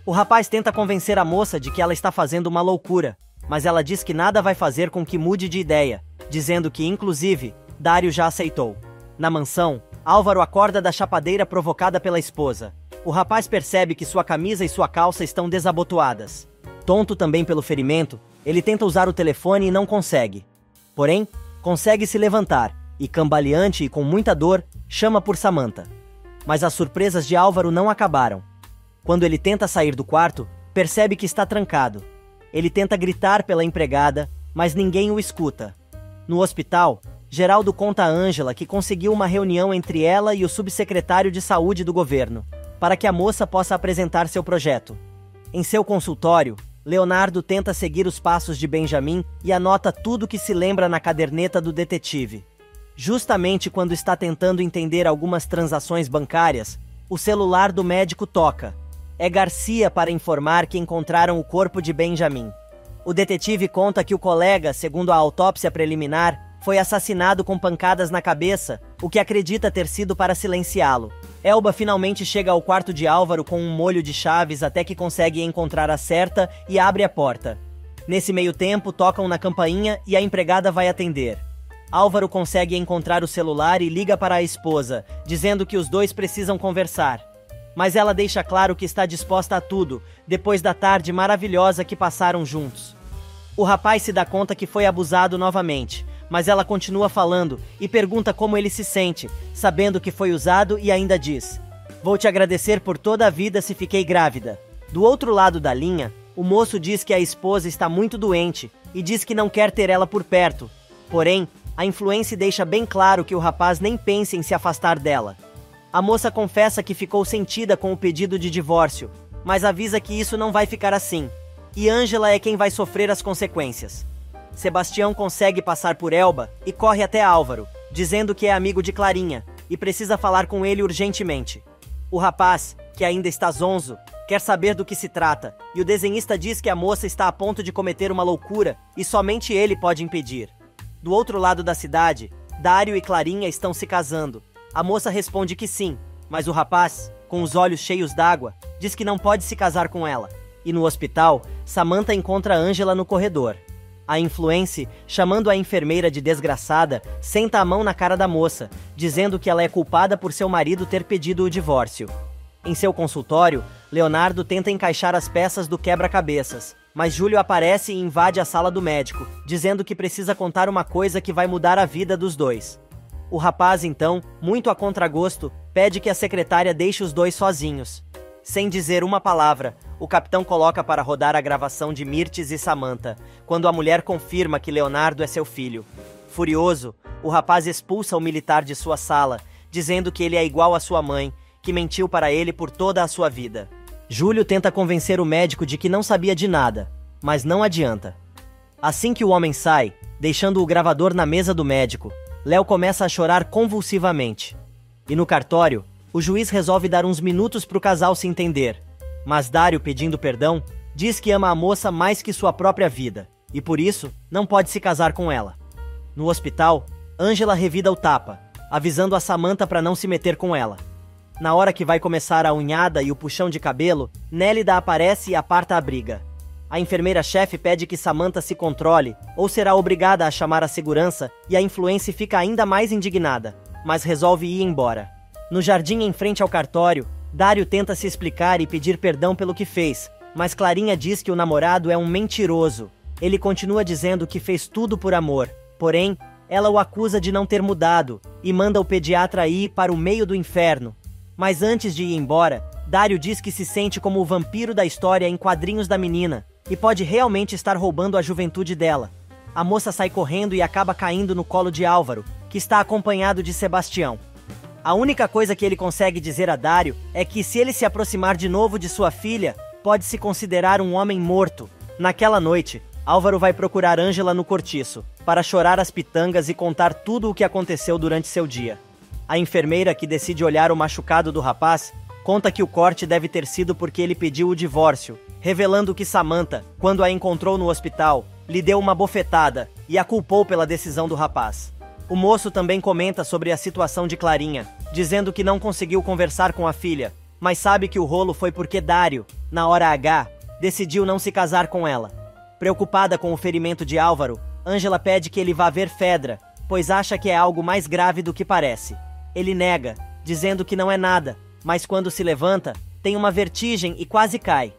O rapaz tenta convencer a moça de que ela está fazendo uma loucura, mas ela diz que nada vai fazer com que mude de ideia, dizendo que, inclusive, Dário já aceitou. Na mansão, Álvaro acorda da chapadeira provocada pela esposa. O rapaz percebe que sua camisa e sua calça estão desabotoadas. Tonto também pelo ferimento, ele tenta usar o telefone e não consegue. Porém, consegue se levantar, e cambaleante e com muita dor, chama por Samantha. Mas as surpresas de Álvaro não acabaram. Quando ele tenta sair do quarto, percebe que está trancado. Ele tenta gritar pela empregada, mas ninguém o escuta. No hospital, Geraldo conta a Ângela que conseguiu uma reunião entre ela e o subsecretário de saúde do governo, para que a moça possa apresentar seu projeto. Em seu consultório, Leonardo tenta seguir os passos de Benjamin e anota tudo que se lembra na caderneta do detetive. Justamente quando está tentando entender algumas transações bancárias, o celular do médico toca. É Garcia para informar que encontraram o corpo de Benjamin. O detetive conta que o colega, segundo a autópsia preliminar, foi assassinado com pancadas na cabeça, o que acredita ter sido para silenciá-lo. Elba finalmente chega ao quarto de Álvaro com um molho de chaves até que consegue encontrar a certa e abre a porta. Nesse meio tempo, tocam na campainha e a empregada vai atender. Álvaro consegue encontrar o celular e liga para a esposa, dizendo que os dois precisam conversar. Mas ela deixa claro que está disposta a tudo, depois da tarde maravilhosa que passaram juntos. O rapaz se dá conta que foi abusado novamente, mas ela continua falando e pergunta como ele se sente, sabendo que foi usado, e ainda diz: "Vou te agradecer por toda a vida se fiquei grávida." Do outro lado da linha, o moço diz que a esposa está muito doente e diz que não quer ter ela por perto. Porém, a influência deixa bem claro que o rapaz nem pensa em se afastar dela. A moça confessa que ficou sentida com o pedido de divórcio, mas avisa que isso não vai ficar assim, e Ângela é quem vai sofrer as consequências. Sebastião consegue passar por Elba e corre até Álvaro, dizendo que é amigo de Clarinha e precisa falar com ele urgentemente. O rapaz, que ainda está zonzo, quer saber do que se trata, e o desenhista diz que a moça está a ponto de cometer uma loucura e somente ele pode impedir. Do outro lado da cidade, Dário e Clarinha estão se casando. A moça responde que sim, mas o rapaz, com os olhos cheios d'água, diz que não pode se casar com ela. E no hospital, Samantha encontra Ângela no corredor. A influência, chamando a enfermeira de desgraçada, senta a mão na cara da moça, dizendo que ela é culpada por seu marido ter pedido o divórcio. Em seu consultório, Leonardo tenta encaixar as peças do quebra-cabeças, mas Júlio aparece e invade a sala do médico, dizendo que precisa contar uma coisa que vai mudar a vida dos dois. O rapaz, então, muito a contragosto, pede que a secretária deixe os dois sozinhos. Sem dizer uma palavra, o capitão coloca para rodar a gravação de Mirtes e Samantha, quando a mulher confirma que Leonardo é seu filho. Furioso, o rapaz expulsa o militar de sua sala, dizendo que ele é igual à sua mãe, que mentiu para ele por toda a sua vida. Júlio tenta convencer o médico de que não sabia de nada, mas não adianta. Assim que o homem sai, deixando o gravador na mesa do médico, Léo começa a chorar convulsivamente. E no cartório, o juiz resolve dar uns minutos para o casal se entender. Mas Dário, pedindo perdão, diz que ama a moça mais que sua própria vida, e por isso não pode se casar com ela. No hospital, Ângela revida o tapa, avisando a Samantha para não se meter com ela. Na hora que vai começar a unhada e o puxão de cabelo, Nélida aparece e aparta a briga. A enfermeira-chefe pede que Samantha se controle, ou será obrigada a chamar a segurança, e a influência fica ainda mais indignada, mas resolve ir embora. No jardim em frente ao cartório, Dário tenta se explicar e pedir perdão pelo que fez, mas Clarinha diz que o namorado é um mentiroso. Ele continua dizendo que fez tudo por amor, porém, ela o acusa de não ter mudado e manda o pediatra ir para o meio do inferno. Mas antes de ir embora, Dário diz que se sente como o vampiro da história em quadrinhos da menina e pode realmente estar roubando a juventude dela. A moça sai correndo e acaba caindo no colo de Álvaro, que está acompanhado de Sebastião. A única coisa que ele consegue dizer a Dário é que se ele se aproximar de novo de sua filha, pode se considerar um homem morto. Naquela noite, Álvaro vai procurar Ângela no cortiço, para chorar as pitangas e contar tudo o que aconteceu durante seu dia. A enfermeira, que decide olhar o machucado do rapaz, conta que o corte deve ter sido porque ele pediu o divórcio, revelando que Samantha, quando a encontrou no hospital, lhe deu uma bofetada e a culpou pela decisão do rapaz. O moço também comenta sobre a situação de Clarinha, dizendo que não conseguiu conversar com a filha, mas sabe que o rolo foi porque Dário, na hora H, decidiu não se casar com ela. Preocupada com o ferimento de Álvaro, Ângela pede que ele vá ver Fedra, pois acha que é algo mais grave do que parece. Ele nega, dizendo que não é nada, mas quando se levanta, tem uma vertigem e quase cai.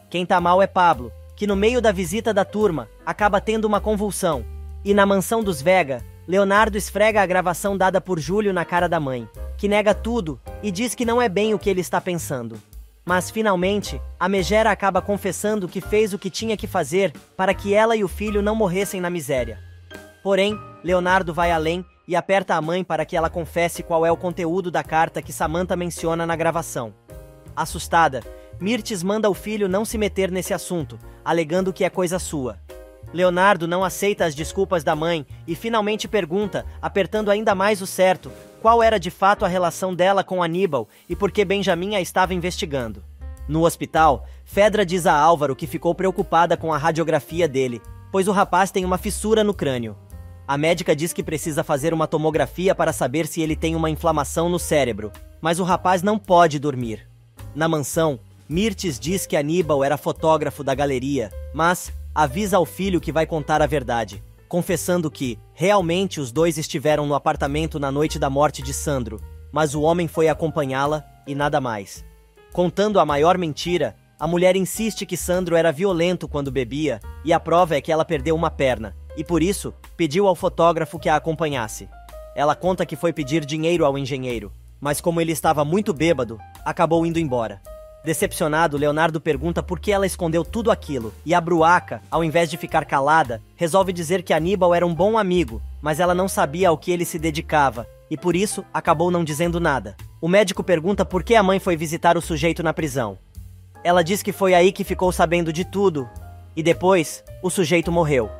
Quem tá mal é Pablo, que no meio da visita da turma, acaba tendo uma convulsão. E na mansão dos Vega, Leonardo esfrega a gravação dada por Júlio na cara da mãe, que nega tudo e diz que não é bem o que ele está pensando. Mas, finalmente, a megera acaba confessando que fez o que tinha que fazer para que ela e o filho não morressem na miséria. Porém, Leonardo vai além e aperta a mãe para que ela confesse qual é o conteúdo da carta que Samantha menciona na gravação. Assustada, Mirtes manda o filho não se meter nesse assunto, alegando que é coisa sua. Leonardo não aceita as desculpas da mãe e finalmente pergunta, apertando ainda mais o certo, qual era de fato a relação dela com Aníbal e por que Benjamin a estava investigando. No hospital, Fedra diz a Álvaro que ficou preocupada com a radiografia dele, pois o rapaz tem uma fissura no crânio. A médica diz que precisa fazer uma tomografia para saber se ele tem uma inflamação no cérebro, mas o rapaz não pode dormir. Na mansão, Mirtes diz que Aníbal era fotógrafo da galeria, mas avisa ao filho que vai contar a verdade, confessando que, realmente, os dois estiveram no apartamento na noite da morte de Sandro, mas o homem foi acompanhá-la e nada mais. Contando a maior mentira, a mulher insiste que Sandro era violento quando bebia, e a prova é que ela perdeu uma perna, e por isso, pediu ao fotógrafo que a acompanhasse. Ela conta que foi pedir dinheiro ao engenheiro, mas como ele estava muito bêbado, acabou indo embora. Decepcionado, Leonardo pergunta por que ela escondeu tudo aquilo, e a Bruaca, ao invés de ficar calada, resolve dizer que Aníbal era um bom amigo, mas ela não sabia ao que ele se dedicava, e por isso acabou não dizendo nada. O médico pergunta por que a mãe foi visitar o sujeito na prisão. Ela diz que foi aí que ficou sabendo de tudo, e depois, o sujeito morreu.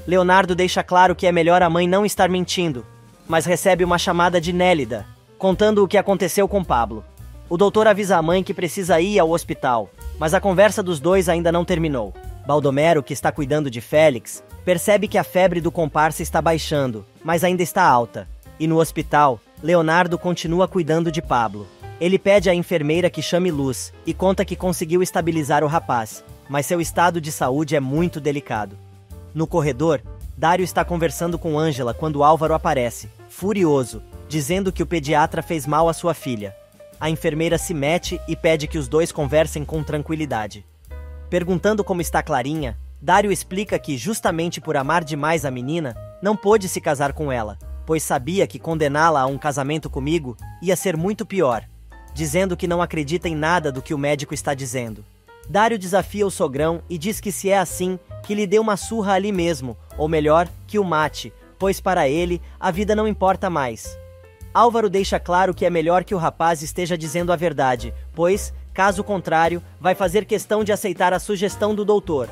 Leonardo deixa claro que é melhor a mãe não estar mentindo, mas recebe uma chamada de Nélida, contando o que aconteceu com Pablo. O doutor avisa a mãe que precisa ir ao hospital, mas a conversa dos dois ainda não terminou. Baldomero, que está cuidando de Félix, percebe que a febre do comparsa está baixando, mas ainda está alta. E no hospital, Leonardo continua cuidando de Pablo. Ele pede à enfermeira que chame Luz e conta que conseguiu estabilizar o rapaz, mas seu estado de saúde é muito delicado. No corredor, Dário está conversando com Ângela quando Álvaro aparece, furioso, dizendo que o pediatra fez mal à sua filha. A enfermeira se mete e pede que os dois conversem com tranquilidade. Perguntando como está Clarinha, Dário explica que, justamente por amar demais a menina, não pôde se casar com ela, pois sabia que condená-la a um casamento comigo ia ser muito pior, dizendo que não acredita em nada do que o médico está dizendo. Dário desafia o sogrão e diz que se é assim, que lhe dê uma surra ali mesmo, ou melhor, que o mate, pois para ele, a vida não importa mais. Álvaro deixa claro que é melhor que o rapaz esteja dizendo a verdade, pois, caso contrário, vai fazer questão de aceitar a sugestão do doutor.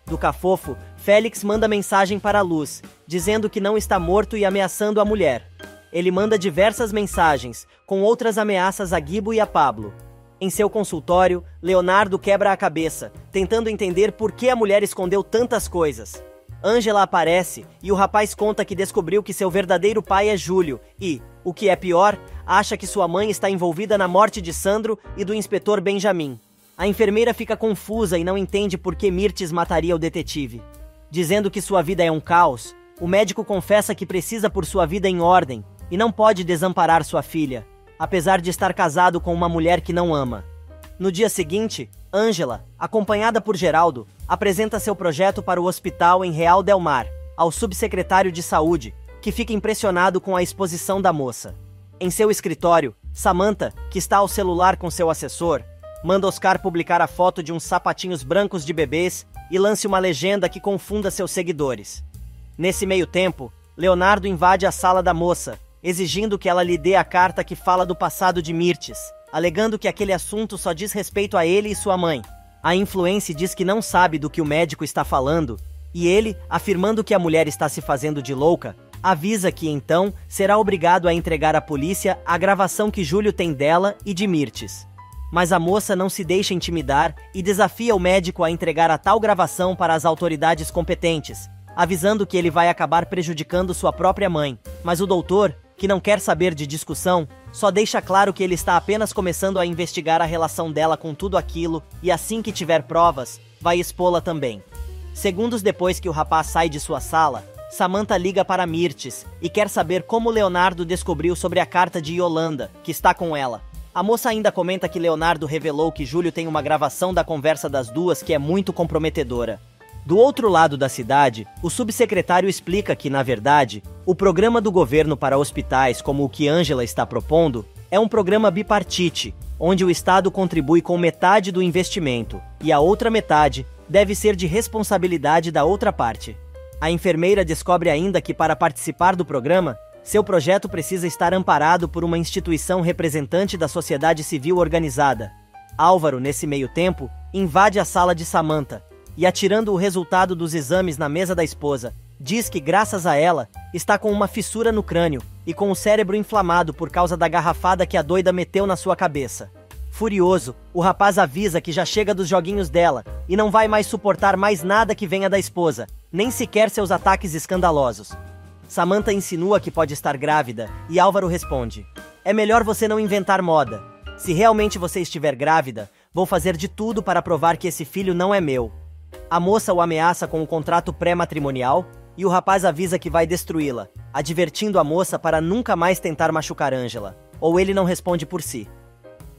Do cafofo, Félix manda mensagem para a Luz, dizendo que não está morto e ameaçando a mulher. Ele manda diversas mensagens, com outras ameaças a Guibo e a Pablo. Em seu consultório, Leonardo quebra a cabeça, tentando entender por que a mulher escondeu tantas coisas. Ângela aparece e o rapaz conta que descobriu que seu verdadeiro pai é Júlio e, o que é pior, acha que sua mãe está envolvida na morte de Sandro e do inspetor Benjamin. A enfermeira fica confusa e não entende por que Mirtes mataria o detetive. Dizendo que sua vida é um caos, o médico confessa que precisa pôr sua vida em ordem e não pode desamparar sua filha, apesar de estar casado com uma mulher que não ama. No dia seguinte, Ângela, acompanhada por Geraldo, apresenta seu projeto para o hospital em Real del Mar, ao subsecretário de saúde, que fica impressionado com a exposição da moça. Em seu escritório, Samantha, que está ao celular com seu assessor, manda Oscar publicar a foto de uns sapatinhos brancos de bebês e lance uma legenda que confunda seus seguidores. Nesse meio tempo, Leonardo invade a sala da moça, exigindo que ela lhe dê a carta que fala do passado de Mirtes, alegando que aquele assunto só diz respeito a ele e sua mãe. A influência diz que não sabe do que o médico está falando, e ele, afirmando que a mulher está se fazendo de louca, avisa que então será obrigado a entregar à polícia a gravação que Júlio tem dela e de Mirtes. Mas a moça não se deixa intimidar e desafia o médico a entregar a tal gravação para as autoridades competentes, avisando que ele vai acabar prejudicando sua própria mãe. Mas o doutor, que não quer saber de discussão, só deixa claro que ele está apenas começando a investigar a relação dela com tudo aquilo e assim que tiver provas, vai expô-la também. Segundos depois que o rapaz sai de sua sala, Samantha liga para Mirtes e quer saber como Leonardo descobriu sobre a carta de Yolanda, que está com ela. A moça ainda comenta que Leonardo revelou que Júlio tem uma gravação da conversa das duas que é muito comprometedora. Do outro lado da cidade, o subsecretário explica que, na verdade, o programa do governo para hospitais, como o que Ângela está propondo, é um programa bipartite, onde o Estado contribui com metade do investimento, e a outra metade deve ser de responsabilidade da outra parte. A enfermeira descobre ainda que, para participar do programa, seu projeto precisa estar amparado por uma instituição representante da sociedade civil organizada. Álvaro, nesse meio tempo, invade a sala de Samantha e, atirando o resultado dos exames na mesa da esposa, diz que, graças a ela, está com uma fissura no crânio e com o cérebro inflamado por causa da garrafada que a doida meteu na sua cabeça. Furioso, o rapaz avisa que já chega dos joguinhos dela e não vai mais suportar mais nada que venha da esposa, nem sequer seus ataques escandalosos. Samantha insinua que pode estar grávida e Álvaro responde: "É melhor você não inventar moda. Se realmente você estiver grávida, vou fazer de tudo para provar que esse filho não é meu." A moça o ameaça com um contrato pré-matrimonial e o rapaz avisa que vai destruí-la, advertindo a moça para nunca mais tentar machucar Ângela, ou ele não responde por si.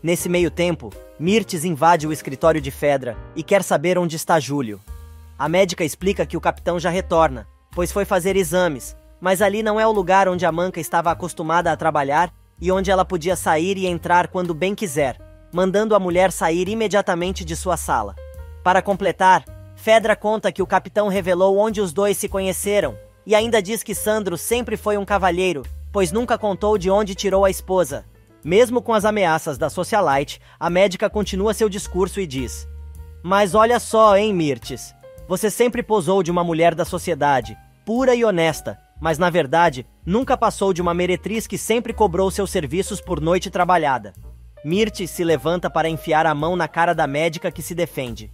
Nesse meio tempo, Mirtes invade o escritório de Fedra e quer saber onde está Júlio. A médica explica que o capitão já retorna, pois foi fazer exames, mas ali não é o lugar onde a Manca estava acostumada a trabalhar e onde ela podia sair e entrar quando bem quiser, mandando a mulher sair imediatamente de sua sala. Para completar, Fedra conta que o capitão revelou onde os dois se conheceram e ainda diz que Sandro sempre foi um cavalheiro, pois nunca contou de onde tirou a esposa. Mesmo com as ameaças da socialite, a médica continua seu discurso e diz: "Mas olha só, hein, Mirtes? Você sempre posou de uma mulher da sociedade, pura e honesta, mas na verdade nunca passou de uma meretriz que sempre cobrou seus serviços por noite trabalhada." Mirtes se levanta para enfiar a mão na cara da médica que se defende.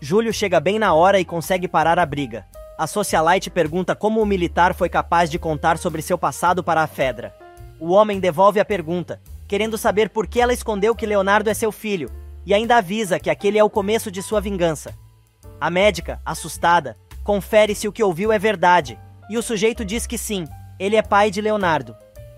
Júlio chega bem na hora e consegue parar a briga. A socialite pergunta como o militar foi capaz de contar sobre seu passado para a Fedra. O homem devolve a pergunta, querendo saber por que ela escondeu que Leonardo é seu filho, e ainda avisa que aquele é o começo de sua vingança. A médica, assustada, confere se o que ouviu é verdade, e o sujeito diz que sim, ele é pai de Leonardo.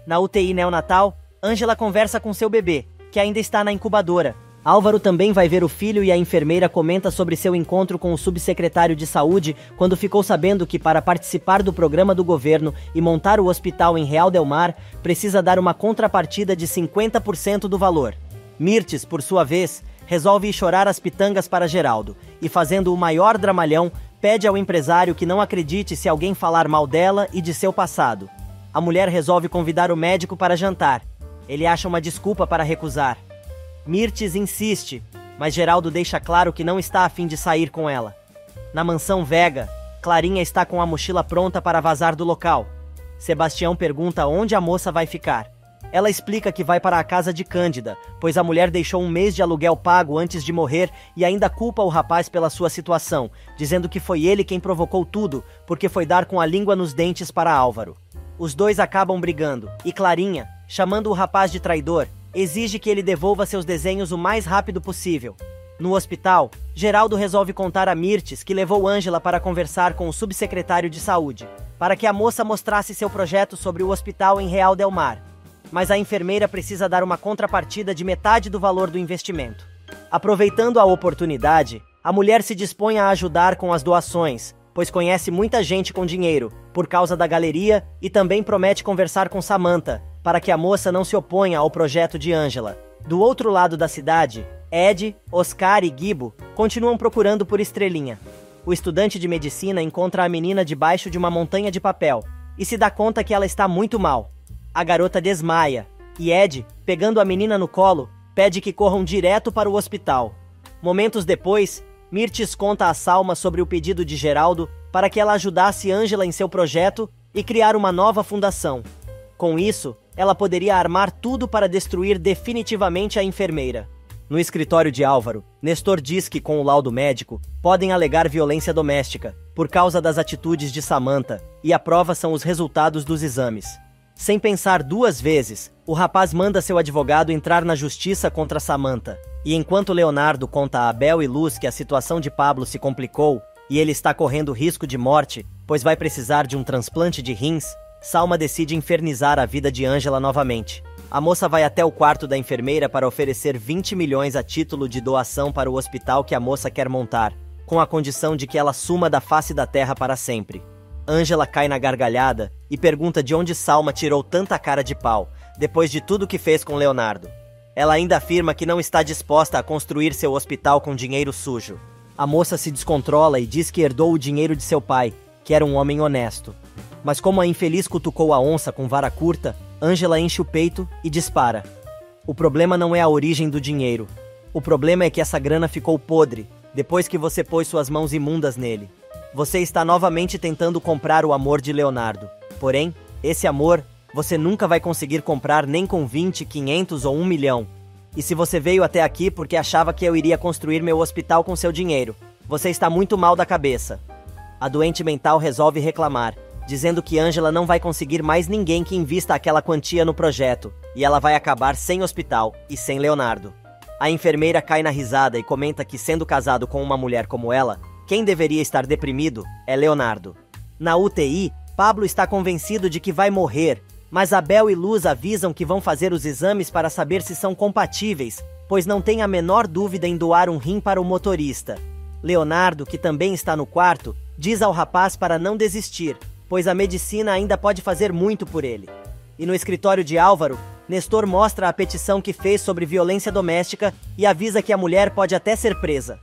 Na UTI neonatal, Ângela conversa com seu bebê, que ainda está na incubadora. Álvaro também vai ver o filho e a enfermeira comenta sobre seu encontro com o subsecretário de saúde quando ficou sabendo que, para participar do programa do governo e montar o hospital em Real del Mar, precisa dar uma contrapartida de 50% do valor. Mirtes, por sua vez, resolve ir chorar as pitangas para Geraldo e, fazendo o maior dramalhão, pede ao empresário que não acredite se alguém falar mal dela e de seu passado. A mulher resolve convidar o médico para jantar. Ele acha uma desculpa para recusar. Mirtes insiste, mas Geraldo deixa claro que não está a fim de sair com ela. Na mansão Vega, Clarinha está com a mochila pronta para vazar do local. Sebastião pergunta onde a moça vai ficar. Ela explica que vai para a casa de Cândida, pois a mulher deixou um mês de aluguel pago antes de morrer e ainda culpa o rapaz pela sua situação, dizendo que foi ele quem provocou tudo, porque foi dar com a língua nos dentes para Álvaro. Os dois acabam brigando, e Clarinha, chamando o rapaz de traidor, exige que ele devolva seus desenhos o mais rápido possível. No hospital, Geraldo resolve contar a Mirtes que levou Ângela para conversar com o subsecretário de saúde, para que a moça mostrasse seu projeto sobre o hospital em Real del Mar. Mas a enfermeira precisa dar uma contrapartida de metade do valor do investimento. Aproveitando a oportunidade, a mulher se dispõe a ajudar com as doações, pois conhece muita gente com dinheiro, por causa da galeria, e também promete conversar com Samantha, para que a moça não se oponha ao projeto de Ângela. Do outro lado da cidade, Ed, Oscar e Gibo continuam procurando por Estrelinha. O estudante de medicina encontra a menina debaixo de uma montanha de papel e se dá conta que ela está muito mal. A garota desmaia e Ed, pegando a menina no colo, pede que corram direto para o hospital. Momentos depois, Mirtes conta a Salma sobre o pedido de Geraldo para que ela ajudasse Ângela em seu projeto e criar uma nova fundação. Com isso, ela poderia armar tudo para destruir definitivamente a enfermeira. No escritório de Álvaro, Nestor diz que, com o laudo médico, podem alegar violência doméstica, por causa das atitudes de Samantha, e a prova são os resultados dos exames. Sem pensar duas vezes, o rapaz manda seu advogado entrar na justiça contra Samantha. E enquanto Leonardo conta a Abel e Luz que a situação de Pablo se complicou, e ele está correndo risco de morte, pois vai precisar de um transplante de rins, Salma decide infernizar a vida de Angela novamente. A moça vai até o quarto da enfermeira para oferecer 20 milhões a título de doação para o hospital que a moça quer montar, com a condição de que ela suma da face da terra para sempre. Angela cai na gargalhada e pergunta de onde Salma tirou tanta cara de pau, depois de tudo que fez com Leonardo. Ela ainda afirma que não está disposta a construir seu hospital com dinheiro sujo. A moça se descontrola e diz que herdou o dinheiro de seu pai, que era um homem honesto. Mas como a infeliz cutucou a onça com vara curta, Angela enche o peito e dispara. O problema não é a origem do dinheiro. O problema é que essa grana ficou podre, depois que você pôs suas mãos imundas nele. Você está novamente tentando comprar o amor de Leonardo. Porém, esse amor você nunca vai conseguir comprar nem com 20, 500 ou 1 milhão. E se você veio até aqui porque achava que eu iria construir meu hospital com seu dinheiro, você está muito mal da cabeça. A doente mental resolve reclamar, dizendo que Angela não vai conseguir mais ninguém que invista aquela quantia no projeto, e ela vai acabar sem hospital e sem Leonardo. A enfermeira cai na risada e comenta que, sendo casado com uma mulher como ela, quem deveria estar deprimido é Leonardo. Na UTI, Pablo está convencido de que vai morrer, mas Abel e Luz avisam que vão fazer os exames para saber se são compatíveis, pois não tem a menor dúvida em doar um rim para o motorista. Leonardo, que também está no quarto, diz ao rapaz para não desistir, pois a medicina ainda pode fazer muito por ele. E no escritório de Álvaro, Nestor mostra a petição que fez sobre violência doméstica e avisa que a mulher pode até ser presa.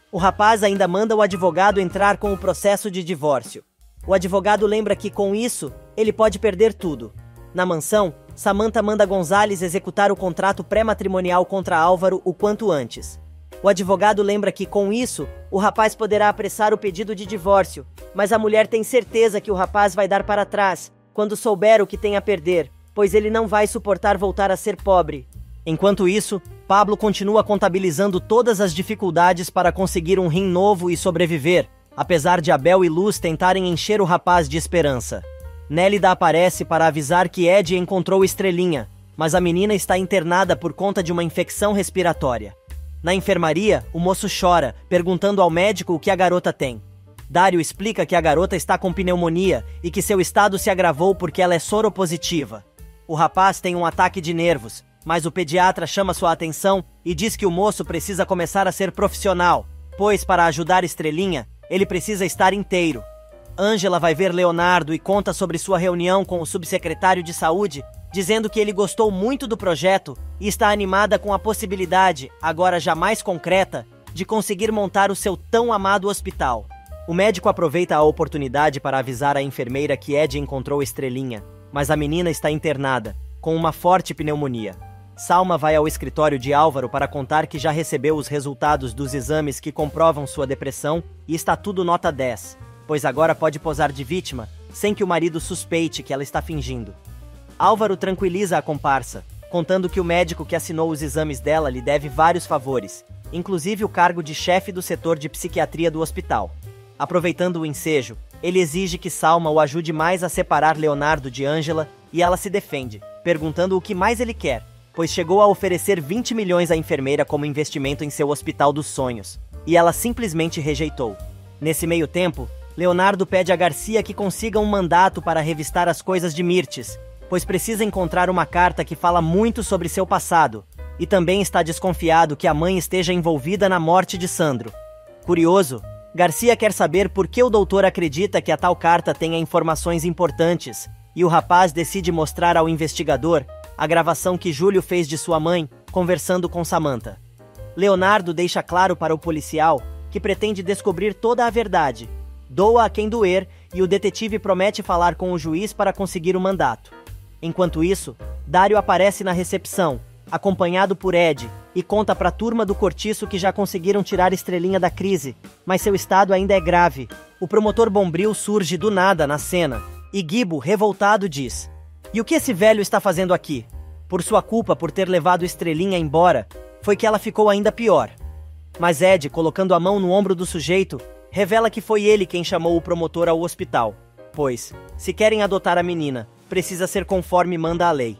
O rapaz ainda manda o advogado entrar com o processo de divórcio. O advogado lembra que, com isso, ele pode perder tudo. Na mansão, Samantha manda Gonzales executar o contrato pré-matrimonial contra Álvaro o quanto antes. O advogado lembra que, com isso, o rapaz poderá apressar o pedido de divórcio, mas a mulher tem certeza que o rapaz vai dar para trás, quando souber o que tem a perder, pois ele não vai suportar voltar a ser pobre. Enquanto isso, Pablo continua contabilizando todas as dificuldades para conseguir um rim novo e sobreviver, apesar de Abel e Luz tentarem encher o rapaz de esperança. Nélida aparece para avisar que Ed encontrou Estrelinha, mas a menina está internada por conta de uma infecção respiratória. Na enfermaria, o moço chora, perguntando ao médico o que a garota tem. Dário explica que a garota está com pneumonia e que seu estado se agravou porque ela é soropositiva. O rapaz tem um ataque de nervos, mas o pediatra chama sua atenção e diz que o moço precisa começar a ser profissional, pois para ajudar Estrelinha, ele precisa estar inteiro. Angela vai ver Leonardo e conta sobre sua reunião com o subsecretário de saúde, dizendo que ele gostou muito do projeto e está animada com a possibilidade, agora já mais concreta, de conseguir montar o seu tão amado hospital. O médico aproveita a oportunidade para avisar a enfermeira que Ed encontrou Estrelinha, mas a menina está internada, com uma forte pneumonia. Salma vai ao escritório de Álvaro para contar que já recebeu os resultados dos exames que comprovam sua depressão e está tudo nota 10. Pois agora pode posar de vítima, sem que o marido suspeite que ela está fingindo. Álvaro tranquiliza a comparsa, contando que o médico que assinou os exames dela lhe deve vários favores, inclusive o cargo de chefe do setor de psiquiatria do hospital. Aproveitando o ensejo, ele exige que Salma o ajude mais a separar Leonardo de Angela e ela se defende, perguntando o que mais ele quer, pois chegou a oferecer 20 milhões à enfermeira como investimento em seu hospital dos sonhos, e ela simplesmente rejeitou. Nesse meio tempo, Leonardo pede a Garcia que consiga um mandato para revistar as coisas de Mirtes, pois precisa encontrar uma carta que fala muito sobre seu passado, e também está desconfiado que a mãe esteja envolvida na morte de Sandro. Curioso, Garcia quer saber por que o doutor acredita que a tal carta tenha informações importantes, e o rapaz decide mostrar ao investigador a gravação que Júlio fez de sua mãe conversando com Samantha. Leonardo deixa claro para o policial que pretende descobrir toda a verdade, doa a quem doer, e o detetive promete falar com o juiz para conseguir o mandato. Enquanto isso, Dário aparece na recepção, acompanhado por Ed, e conta para a turma do cortiço que já conseguiram tirar Estrelinha da crise, mas seu estado ainda é grave. O promotor Bombril surge do nada na cena, e Gibo, revoltado, diz: "E o que esse velho está fazendo aqui? Por sua culpa por ter levado Estrelinha embora, foi que ela ficou ainda pior." Mas Ed, colocando a mão no ombro do sujeito, revela que foi ele quem chamou o promotor ao hospital, pois, se querem adotar a menina, precisa ser conforme manda a lei.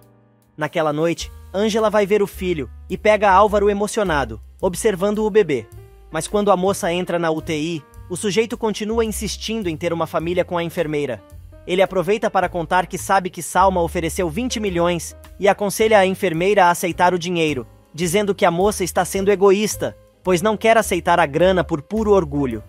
Naquela noite, Angela vai ver o filho e pega Álvaro emocionado, observando o bebê. Mas quando a moça entra na UTI, O sujeito continua insistindo em ter uma família com a enfermeira. Ele aproveita para contar que sabe que Salma ofereceu 20 milhões e aconselha a enfermeira a aceitar o dinheiro, dizendo que a moça está sendo egoísta, pois não quer aceitar a grana por puro orgulho.